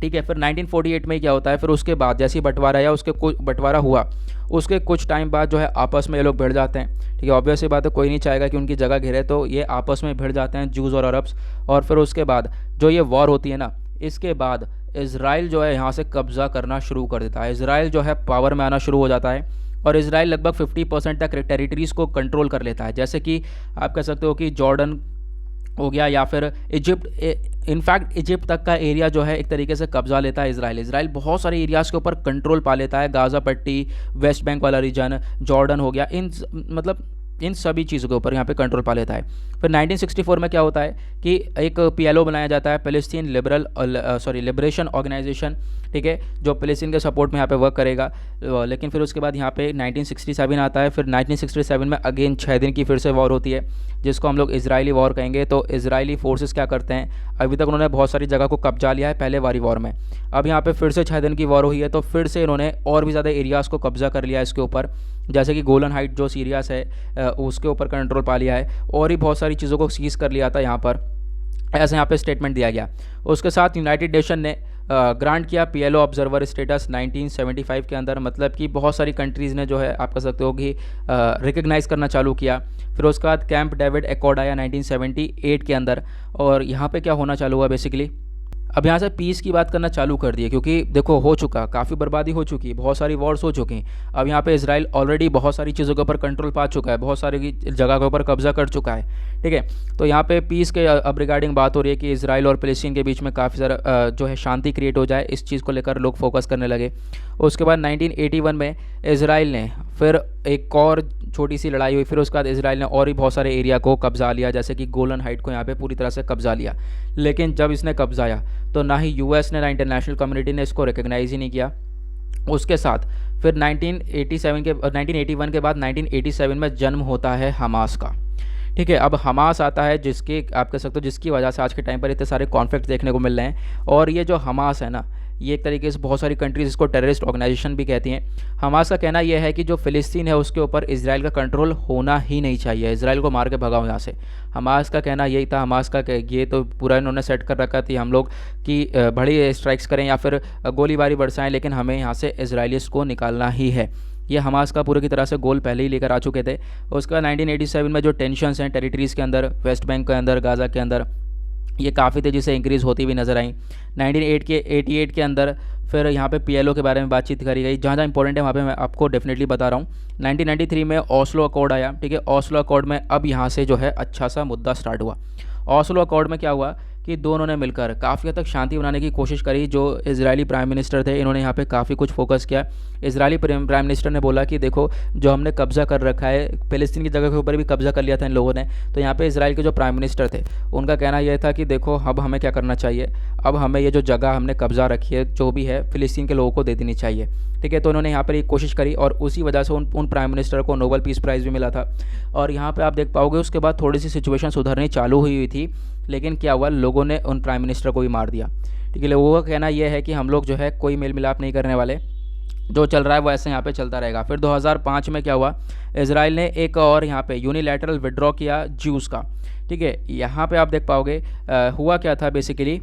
ठीक है, फिर 1948 में क्या होता है, फिर उसके बाद जैसे ही बंटवारा आया, उसके कुछ बंटवारा हुआ, उसके कुछ टाइम बाद जो है आपस में ये लोग भिड़ जाते हैं। ठीक है, ऑब्वियस सी बात है, कोई नहीं चाहेगा कि उनकी जगह घिरे, तो ये आपस में भिड़ जाते हैं जूस और अरब्स। और फिर उसके बाद जो ये वॉर होती है ना, इसके बाद इजराइल जो है यहाँ से कब्ज़ा करना शुरू कर देता है। इजराइल जो है पावर में आना शुरू हो जाता है और इजराइल लगभग 50% तक टेरिटरीज़ को कंट्रोल कर लेता है। जैसे कि आप कह सकते हो कि जॉर्डन हो गया, या फिर इजिप्ट, इनफैक्ट इजिप्ट तक का एरिया जो है एक तरीके से कब्जा लेता है इसराइल। इसराइल बहुत सारे एरियाज़ के ऊपर कंट्रोल पा लेता है, गाज़ा पट्टी, वेस्ट बैंक वाला रीजन, जॉर्डन हो गया, मतलब इन सभी चीज़ों के ऊपर यहाँ पे कंट्रोल पा लेता है। फिर 1964 में क्या होता है कि एक पीएलओ बनाया जाता है, पैलेस्टीन लिबरेशन ऑर्गेनाइजेशन, ठीक है, जो पैलेस्टीन के सपोर्ट में यहाँ पे वर्क करेगा। लेकिन फिर उसके बाद यहाँ पे 1967 आता है। फिर 1967 में अगेन 6 दिन की फिर से वॉर होती है, जिसको हम लोग इजरायली वॉर कहेंगे। तो इजरायली फोर्सेस क्या करते हैं, अभी तक उन्होंने बहुत सारी जगह को कब्जा लिया है पहले वाली वॉर में, अब यहाँ पे फिर से 6 दिन की वॉर हुई है, तो फिर से इन्होंने और भी ज़्यादा एरियाज़ को कब्जा कर लिया है इसके ऊपर, जैसे कि गोलन हाइट जो सीरिया से उसके ऊपर कंट्रोल पा लिया है, और भी बहुत सारी चीज़ों को सीज कर लिया था यहाँ पर, ऐसे यहाँ पे स्टेटमेंट दिया गया। उसके साथ यूनाइटेड नेशन ने ग्रांट किया पीएलओ ऑब्जर्वर स्टेटस 1975 के अंदर, मतलब कि बहुत सारी कंट्रीज़ ने जो है आप कह सकते हो कि रिकग्नाइज़ करना चालू किया। फिर उसके बाद कैंप डेविड एकॉर्ड आया 1978 के अंदर, और यहाँ पे क्या होना चालू हुआ बेसिकली, अब यहाँ से पीस की बात करना चालू कर दिए, क्योंकि देखो हो चुका, काफ़ी बर्बादी हो चुकी, बहुत सारी वॉर्स हो चुकी। अब यहाँ पे इसराइल ऑलरेडी बहुत सारी चीज़ों के ऊपर कंट्रोल पा चुका है, बहुत सारी जगह के ऊपर कब्जा कर चुका है, ठीक है। तो यहाँ पे पीस के अब रिगार्डिंग बात हो रही है कि इसराइल और फ़लस्तीन के बीच में काफ़ी सारा जो है शांति क्रिएट हो जाए, इस चीज़ को लेकर लोग फोकस करने लगे। उसके बाद 1981 में इसराइल ने फिर एक और छोटी सी लड़ाई हुई, फिर उसके बाद इसराइल ने और भी बहुत सारे एरिया को कब्जा लिया, जैसे कि गोलन हाइट को यहाँ पे पूरी तरह से कब्जा लिया। लेकिन जब इसने कब्जाया तो ना ही यूएस ने ना इंटरनेशनल कम्युनिटी ने इसको रिकग्नाइज़ ही नहीं किया। उसके साथ फिर 1981 के बाद 1987 में जन्म होता है हमास का, ठीक है। अब हमास आता है, जिसके आप कह सकते हो जिसकी वजह से आज के टाइम पर इतने सारे कॉन्फ्लिक्ट देखने को मिल रहे हैं। और ये जो हमास है ना, ये एक तरीके से बहुत सारी कंट्रीज इसको टेररिस्ट ऑर्गेनाइजेशन भी कहती हैं। हमास का कहना यह है कि जो फ़िलिस्तीन है उसके ऊपर इजराइल का कंट्रोल होना ही नहीं चाहिए, इजराइल को मार के भगाओ यहाँ से। हमास का कहना यही था, हमास का ये तो पूरा इन्होंने सेट कर रखा थी हम लोग कि बड़ी स्ट्राइक्स करें या फिर गोलीबारी बरसाएं, लेकिन हमें यहाँ से इजराइलिस को निकालना ही है। ये हमास का पूरी की तरह से गोल पहले ही लेकर आ चुके थे। उसके बाद 1987 में जो टेंशन्स हैं टेरिटरीज़ के अंदर, वेस्ट बैंक के अंदर, गाज़ा के अंदर, ये काफ़ी तेज़ी से इंक्रीज़ होती हुई नज़र आई। 1988 के अंदर फिर यहाँ पे पीएलओ के बारे में बातचीत करी गई, जहाँ जहाँ इंपॉर्टेंट है वहाँ पे मैं आपको डेफिनेटली बता रहा हूँ। 1993 में ओस्लो अकॉर्ड आया, ठीक है। ओस्लो अकॉर्ड में अब यहाँ से जो है अच्छा सा मुद्दा स्टार्ट हुआ। ओस्लो अकॉर्ड में क्या हुआ कि दोनों ने मिलकर काफ़ी हद तक शांति बनाने की कोशिश करी। जो इजरायली प्राइम मिनिस्टर थे, इन्होंने यहाँ पे काफ़ी कुछ फोकस किया। इजरायली प्राइम मिनिस्टर ने बोला कि देखो, जो हमने कब्ज़ा कर रखा है, फ़लस्तीन की जगह के ऊपर भी कब्ज़ा कर लिया था इन लोगों ने। तो यहाँ पे इजराइल के जो प्राइम मिनिस्टर थे, उनका कहना यह था कि देखो, अब हमें क्या करना चाहिए, अब हमें ये जो जगह हमने कब्ज़ा रखी है जो भी है फ़लस्तीन के लोगों को दे देनी चाहिए, ठीक है। तो उन्होंने यहाँ पर एक कोशिश करी, और उसी वजह से उन प्राइम मिनिस्टर को नोबेल पीस प्राइज़ भी मिला था। और यहाँ पर आप देख पाओगे उसके बाद थोड़ी सी सिचुएशन सुधरनी चालू हुई थी, लेकिन क्या हुआ, लोगों ने उन प्राइम मिनिस्टर को भी मार दिया, ठीक है। लोगों का कहना यह है कि हम लोग जो है कोई मेल मिलाप नहीं करने वाले, जो चल रहा है वो ऐसे यहाँ पे चलता रहेगा। फिर 2005 में क्या हुआ, इजराइल ने एक और यहाँ पे यूनिलैटरल विड्रॉ किया ज्यूज़ का, ठीक है। यहाँ पे आप देख पाओगे हुआ क्या था बेसिकली,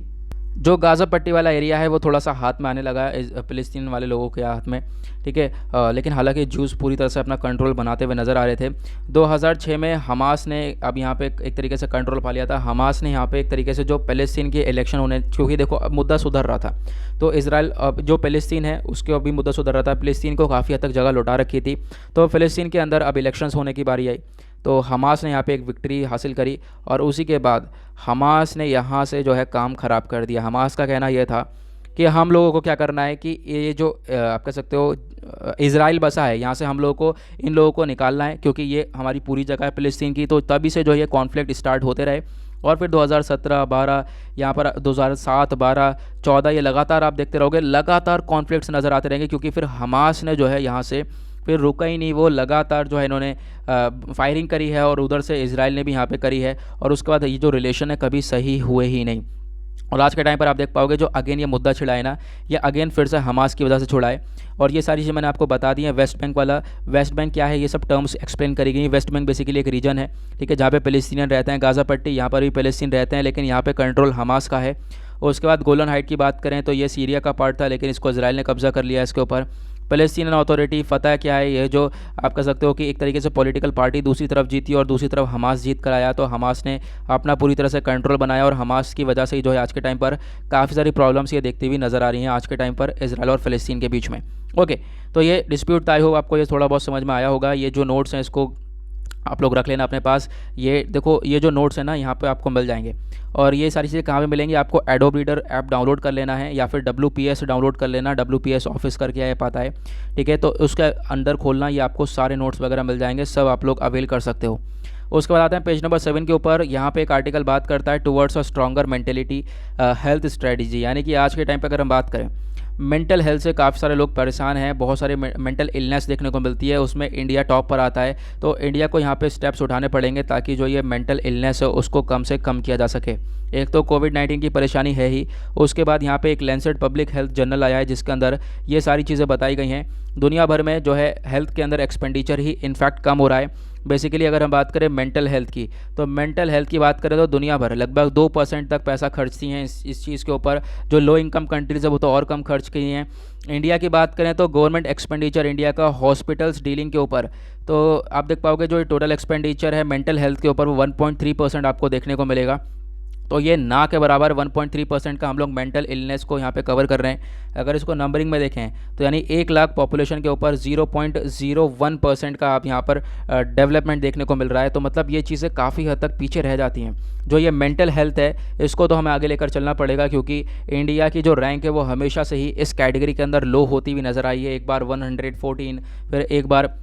जो गाज़ा पट्टी वाला एरिया है वो थोड़ा सा हाथ में आने लगा फ़लस्तीन वाले लोगों के हाथ में, ठीक है। लेकिन हालांकि ज्यूज़ पूरी तरह से अपना कंट्रोल बनाते हुए नज़र आ रहे थे। 2006 में हमास ने अब यहाँ पे एक तरीके से कंट्रोल पा लिया था। हमास ने यहाँ पे एक तरीके से जो फ़लस्तीन के इलेक्शन होने, क्योंकि देखो अब मुद्दा सुधर रहा था, तो इसराइल जो फ़लस्तीन है उसके अभी मुद्दा सुधर रहा था, फ़लस्तीन को काफ़ी हद तक जगह लौटा रखी थी, तो फ़लस्तीन के अंदर अब इलेक्शंस होने की बारी आई। तो हमास ने यहाँ पे एक विक्ट्री हासिल करी, और उसी के बाद हमास ने यहाँ से जो है काम ख़राब कर दिया। हमास का कहना यह था कि हम लोगों को क्या करना है कि ये जो आप कह सकते हो इजराइल बसा है, यहाँ से हम लोगों को इन लोगों को निकालना है, क्योंकि ये हमारी पूरी जगह है फ़लस्तीन की। तो तभी से जो ये कॉन्फ्लिक्ट स्टार्ट होते रहे, और फिर 2017, 12, यहाँ पर 2007, 12, 14 ये लगातार आप देखते रहोगे, लगातार कॉन्फ्लिक्ट्स नज़र आते रहेंगे, क्योंकि फिर हमास ने जो है यहाँ से फिर रुका ही नहीं, वो लगातार जो है इन्होंने फायरिंग करी है, और उधर से इजराइल ने भी यहाँ पे करी है, और उसके बाद ये जो रिलेशन है कभी सही हुए ही नहीं। और आज के टाइम पर आप देख पाओगे जो अगेन ये मुद्दा छिड़ा है ना, ये अगेन फिर से हमास की वजह से छुड़ा है। और ये सारी चीज़ें मैंने आपको बता दी हैं। वेस्ट बैंक वाला, वेस्ट बैंक क्या है, ये सब टर्म्स एक्सप्लेन करी गई। वेस्ट बैंक बेसिकली एक रीजन है, ठीक है, जहाँ पे फ़लस्तीनियन रहते हैं। गाज़ा पट्टी, यहाँ पर भी फ़लस्तीन रहते हैं, लेकिन यहाँ पे कंट्रोल हमास का है। और उसके बाद गोलन हाइट की बात करें तो ये सीरिया का पार्ट था, लेकिन इसको इजराइल ने कब्ज़ा कर लिया इसके ऊपर। फ़लस्तीन अथॉरिटी फ़तह क्या है, ये जो आप कह सकते हो कि एक तरीके से पॉलिटिकल पार्टी दूसरी तरफ जीती और दूसरी तरफ हमास जीत कर आया, तो हमास ने अपना पूरी तरह से कंट्रोल बनाया, और हमास की वजह से ही जो है आज के टाइम पर काफ़ी सारी प्रॉब्लम्स ये देखती हुई नज़र आ रही हैं आज के टाइम पर इजराइल और फ़लस्तीन के बीच में। ओके, तो ये डिस्प्यूट था। आई होप आपको ये थोड़ा बहुत समझ में आया होगा। ये जो नोट्स हैं इसको आप लोग रख लेना अपने पास। ये देखो, ये जो नोट्स है ना, यहाँ पे आपको मिल जाएंगे। और ये सारी चीज़ें कहाँ पे मिलेंगी आपको? एडोब रीडर ऐप डाउनलोड कर लेना है, या फिर WPS डाउनलोड कर लेना। WPS ऑफिस करके ऐप आता है, ठीक है। तो उसके अंदर खोलना, ये आपको सारे नोट्स वगैरह मिल जाएंगे, सब आप लोग अवेल कर सकते हो। उसके बाद आते हैं पेज नंबर 7 के ऊपर। यहाँ पे एक आर्टिकल बात करता है towards a stronger mentality health strategy, यानी कि आज के टाइम पे अगर हम बात करें, मेंटल हेल्थ से काफ़ी सारे लोग परेशान हैं, बहुत सारे मेंटल इलनेस देखने को मिलती है, उसमें इंडिया टॉप पर आता है। तो इंडिया को यहाँ पे स्टेप्स उठाने पड़ेंगे ताकि जो ये मेंटल इलनेस है उसको कम से कम किया जा सके। एक तो कोविड-19 की परेशानी है ही, उसके बाद यहाँ पे एक लैंसेट पब्लिक हेल्थ जर्नल आया है जिसके अंदर ये सारी चीज़ें बताई गई हैं। दुनिया भर में जो है हेल्थ के अंदर एक्सपेंडिचर ही इनफैक्ट कम हो रहा है। बेसिकली अगर हम बात करें मेंटल हेल्थ की, तो मेंटल हेल्थ की बात करें तो दुनिया भर लगभग 2% तक पैसा खर्चती हैं इस चीज़ के ऊपर। जो लो इनकम कंट्रीज़ है वो तो और कम खर्च की हैं। इंडिया की बात करें तो गवर्नमेंट एक्सपेंडिचर इंडिया का हॉस्पिटल्स डीलिंग के ऊपर, तो आप देख पाओगे जो टोटल एक्सपेंडिचर है मेंटल हेल्थ के ऊपर वो 1.3% आपको देखने को मिलेगा। तो ये ना के बराबर 1.3% का हम लोग मेंटल इलनेस को यहाँ पे कवर कर रहे हैं। अगर इसको नंबरिंग में देखें तो यानी 1 लाख पॉपुलेशन के ऊपर 0.01% का आप यहाँ पर डेवलपमेंट देखने को मिल रहा है। तो मतलब ये चीज़ें काफ़ी हद तक पीछे रह जाती हैं। जो ये मेंटल हेल्थ है इसको तो हमें आगे लेकर चलना पड़ेगा, क्योंकि इंडिया की जो रैंक है वो हमेशा से ही इस कैटेगरी के अंदर लो होती हुई नज़र आई है। एक बार 114, फिर एक बार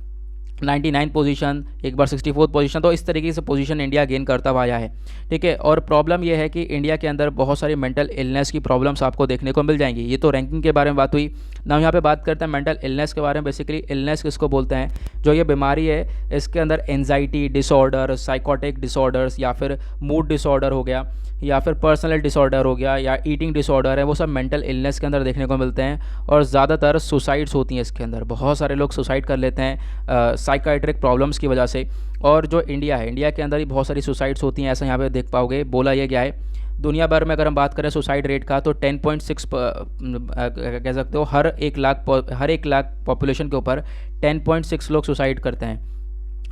99 पोजीशन, एक बार 64 पोजीशन। तो इस तरीके से पोजीशन इंडिया गेन करता हुआ आया है, ठीक है। और प्रॉब्लम यह है कि इंडिया के अंदर बहुत सारी मेंटल इलनेस की प्रॉब्लम्स आपको देखने को मिल जाएंगी। ये तो रैंकिंग के बारे में बात हुई ना। यहाँ पे बात करते हैं मेंटल इलनेस के बारे में। बेसिकली इलनेस किसको बोलते हैं? जो ये बीमारी है इसके अंदर एंजाइटी डिसऑर्डर, साइकोटिक डिसऑर्डर्स, या फिर मूड डिसऑर्डर हो गया, या फिर पर्सनल डिसऑर्डर हो गया, या ईटिंग डिसऑर्डर है, वो सब मेंटल इलनेस के अंदर देखने को मिलते हैं। और ज़्यादातर सुसाइड्स होती हैं इसके अंदर, बहुत सारे लोग सुसाइड कर लेते हैं साइकाइट्रिक प्रॉब्लम्स की वजह से। और जो इंडिया है, इंडिया के अंदर ही बहुत सारी सुसाइड्स होती हैं, ऐसा यहाँ पे देख पाओगे। बोला ये गया है दुनिया भर में अगर हम बात करें सुसाइड रेट का, तो 10.6 कह सकते हो हर एक लाख पॉपुलेशन के ऊपर 10.6 लोग सुसाइड करते हैं।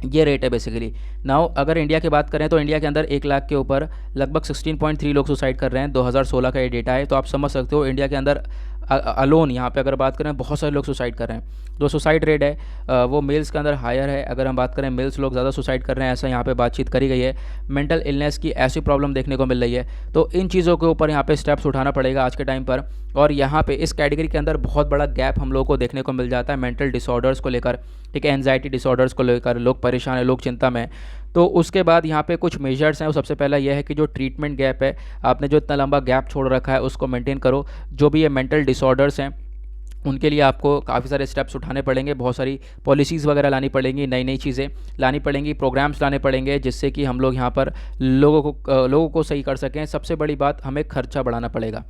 ये रेट है बेसिकली। नाउ अगर इंडिया की बात करें तो इंडिया के अंदर 1 लाख के ऊपर लगभग 16.3 लोग सुसाइड कर रहे हैं। 2016 का ये डेटा है। तो आप समझ सकते हो इंडिया के अंदर अलोन यहाँ पे अगर बात करें बहुत सारे लोग सुसाइड कर रहे हैं। जो सुसाइड रेट है वो मेल्स के अंदर हायर है। अगर हम बात करें मेल्स लोग ज़्यादा सुसाइड कर रहे हैं, ऐसा यहाँ पे बातचीत करी गई है। मेंटल इलनेस की ऐसी प्रॉब्लम देखने को मिल रही है। तो इन चीज़ों के ऊपर यहाँ पे स्टेप्स उठाना पड़ेगा आज के टाइम पर। और यहाँ पे इस कैटेगरी के अंदर बहुत बड़ा गैप हम लोग को देखने को मिल जाता है मेंटल डिसऑर्डर्स को लेकर, ठीक है। एंजाइटी डिसऑर्डर्स को लेकर लोग परेशान है, लोग चिंता में। तो उसके बाद यहाँ पे कुछ मेजर्स हैं। वो सबसे पहला यह है कि जो ट्रीटमेंट गैप है, आपने जो इतना लंबा गैप छोड़ रखा है उसको मेंटेन करो। जो भी ये मेंटल डिसऑर्डर्स हैं उनके लिए आपको काफ़ी सारे स्टेप्स उठाने पड़ेंगे, बहुत सारी पॉलिसीज़ वगैरह लानी पड़ेंगी, नई नई चीज़ें लानी पड़ेंगी, प्रोग्राम्स लाने पड़ेंगे, जिससे कि हम लोग यहाँ पर लोगों को सही कर सकें। सबसे बड़ी बात, हमें खर्चा बढ़ाना पड़ेगा।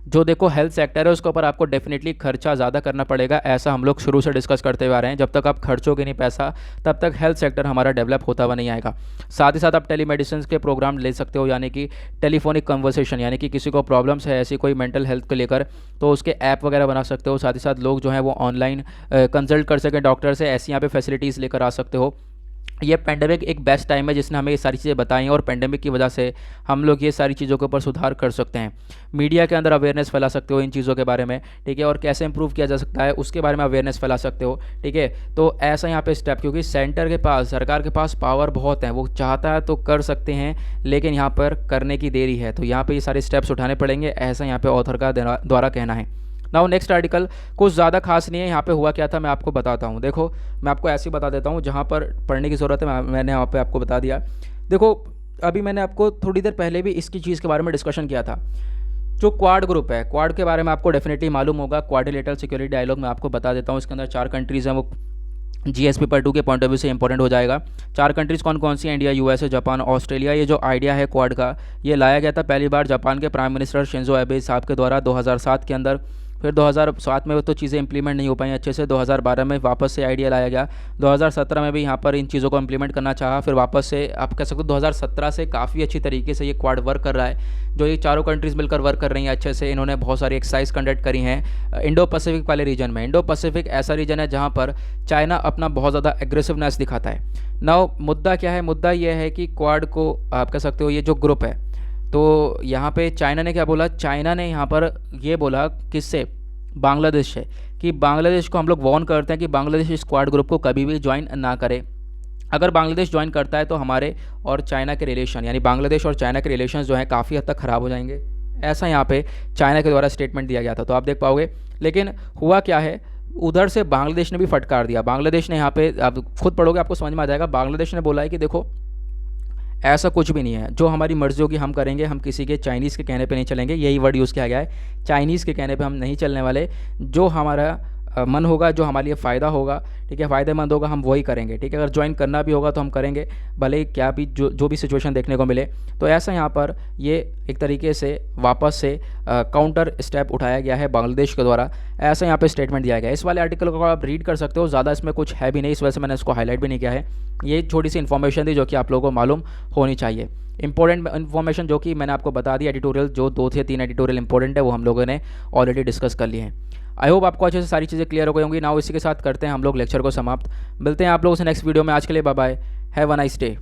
जो देखो हेल्थ सेक्टर है उसके ऊपर आपको डेफिनेटली खर्चा ज़्यादा करना पड़ेगा, ऐसा हम लोग शुरू से डिस्कस करते हुए आ रहे हैं। जब तक आप खर्चोगे नहीं पैसा, तब तक हेल्थ सेक्टर हमारा डेवलप होता हुआ नहीं आएगा। साथ ही साथ आप टेलीमेडिसिन के प्रोग्राम ले सकते हो, यानी कि टेलीफोनिक कन्वर्सेशन, यानी कि किसी को प्रॉब्लम्स है ऐसी कोई मेंटल हेल्थ को लेकर, तो उसके ऐप वगैरह बना सकते हो। साथ ही साथ लोग जो हैं वो ऑनलाइन कंसल्ट कर सकें डॉक्टर से, ऐसी यहाँ पे फैसिलिटीज़ लेकर आ सकते हो। ये पेंडेमिक एक बेस्ट टाइम है जिसने हमें ये सारी चीज़ें बताई हैं, और पेंडेमिक की वजह से हम लोग ये सारी चीज़ों के ऊपर सुधार कर सकते हैं। मीडिया के अंदर अवेयरनेस फैला सकते हो इन चीज़ों के बारे में, ठीक है। और कैसे इंप्रूव किया जा सकता है उसके बारे में अवेयरनेस फैला सकते हो, ठीक है। तो ऐसा यहाँ पे स्टेप, क्योंकि सेंटर के पास, सरकार के पास पावर बहुत है, वो चाहता है तो कर सकते हैं, लेकिन यहाँ पर करने की देरी है। तो यहाँ पर ये सारे स्टेप्स उठाने पड़ेंगे, ऐसा यहाँ पर ऑथर का द्वारा कहना है। नाउ नेक्स्ट आर्टिकल कुछ ज़्यादा खास नहीं है। यहाँ पे हुआ क्या था मैं आपको बताता हूँ। देखो मैं आपको ऐसे ही बता देता हूँ, जहाँ पर पढ़ने की ज़रूरत है मैंने यहाँ पे आपको बता दिया। देखो अभी मैंने आपको थोड़ी देर पहले भी इसकी चीज़ के बारे में डिस्कशन किया था। जो क्वाड ग्रुप है, क्वाड के बारे में आपको डेफिनेटली मालूम होगा। क्वाड्रिलेटरल सिक्योरिटी डायलॉग मैं आपको बता देता हूँ। इसके अंदर 4 कंट्रीज़ हैं, वो GS पेपर 2 के पॉइंट ऑफ व्यू से इंपॉर्टेंट हो जाएगा। 4 कंट्रीज़ कौन कौन सी हैं? India, USA, Japan, Australia. ये जो आइडिया है क्वाड का, ये लाया गया था पहली बार जापान के प्राइम मिनिस्टर शिंजो एबे साहब के द्वारा 2007 के अंदर। फिर 2007 में तो चीज़ें इंप्लीमेंट नहीं हो पाई अच्छे से। 2012 में वापस से आइडिया लाया गया। 2017 में भी यहाँ पर इन चीज़ों को इंप्लीमेंट करना चाहा, फिर वापस से आप कह सकते हो 2017 से काफ़ी अच्छी तरीके से ये क्वाड वर्क कर रहा है। जो ये चारों कंट्रीज़ मिलकर वर्क कर रही हैं अच्छे से। इन्होंने बहुत सारी एक्सरसाइज कंडक्ट करी हैं इंडो पैसिफिक वाले रीजन में। इंडो पैसिफिक ऐसा रीजन है जहाँ पर चाइना अपना बहुत ज़्यादा एग्रेसिवनेस दिखाता है। नाउ मुद्दा क्या है? मुद्दा ये है कि क्वाड को आप कह सकते हो ये जो ग्रुप है, तो यहाँ पे चाइना ने क्या बोला? चाइना ने यहाँ पर ये बोला किससे? बांग्लादेश से, कि बांग्लादेश को हम लोग वार्न करते हैं कि बांग्लादेश इस क्वाड ग्रुप को कभी भी ज्वाइन ना करे। अगर बांग्लादेश ज्वाइन करता है तो हमारे और चाइना के रिलेशन, यानी बांग्लादेश और चाइना के रिलेशन जो हैं काफ़ी हद तक ख़राब हो जाएंगे, ऐसा यहाँ पे चाइना के द्वारा स्टेटमेंट दिया गया था। तो आप देख पाओगे, लेकिन हुआ क्या है, उधर से बांग्लादेश ने भी फटकार दिया। बांग्लादेश ने यहाँ पे, आप खुद पढ़ोगे आपको समझ में आ जाएगा, बांग्लादेश ने बोला है कि देखो ऐसा कुछ भी नहीं है, जो हमारी मर्ज़ी होगी हम करेंगे, हम किसी के चाइनीज़ के कहने पे नहीं चलेंगे। यही वर्ड यूज़ किया गया है, चाइनीज़ के कहने पे हम नहीं चलने वाले। जो हमारा मन होगा, जो हमारे लिए फ़ायदा होगा, ठीक है, फ़ायदेमंद होगा, हम वही करेंगे, ठीक है। अगर ज्वाइन करना भी होगा तो हम करेंगे, भले ही क्या भी जो भी सिचुएशन देखने को मिले। तो ऐसा यहाँ पर ये एक तरीके से वापस से काउंटर स्टेप उठाया गया है बांग्लादेश के द्वारा, ऐसा यहाँ पे स्टेटमेंट दिया गया है। इस वाले आर्टिकल को आप रीड कर सकते हो, ज़्यादा इसमें कुछ है भी नहीं, इस वजह से मैंने इसको हाईलाइट भी नहीं किया है। ये छोटी सी इन्फॉर्मेशन थी जो कि आप लोगों को मालूम होनी चाहिए। इंपॉर्टेंट इन्फॉर्मेशन जो कि मैंने आपको बता दी, एडिटोरियल जो 2 से 3 एडिटोरियल इंपॉर्टेंट है वो हम लोगों ने ऑलरेडी डिस्कस कर लिए हैं। आई होप आपको अच्छे से सारी चीज़ें क्लियर हो गई होंगी। नाउ इसी के साथ करते हैं हम लोग लेक्चर को समाप्त। मिलते हैं आप लोगों से नेक्स्ट वीडियो में। आज के लिए bye bye, have a nice day.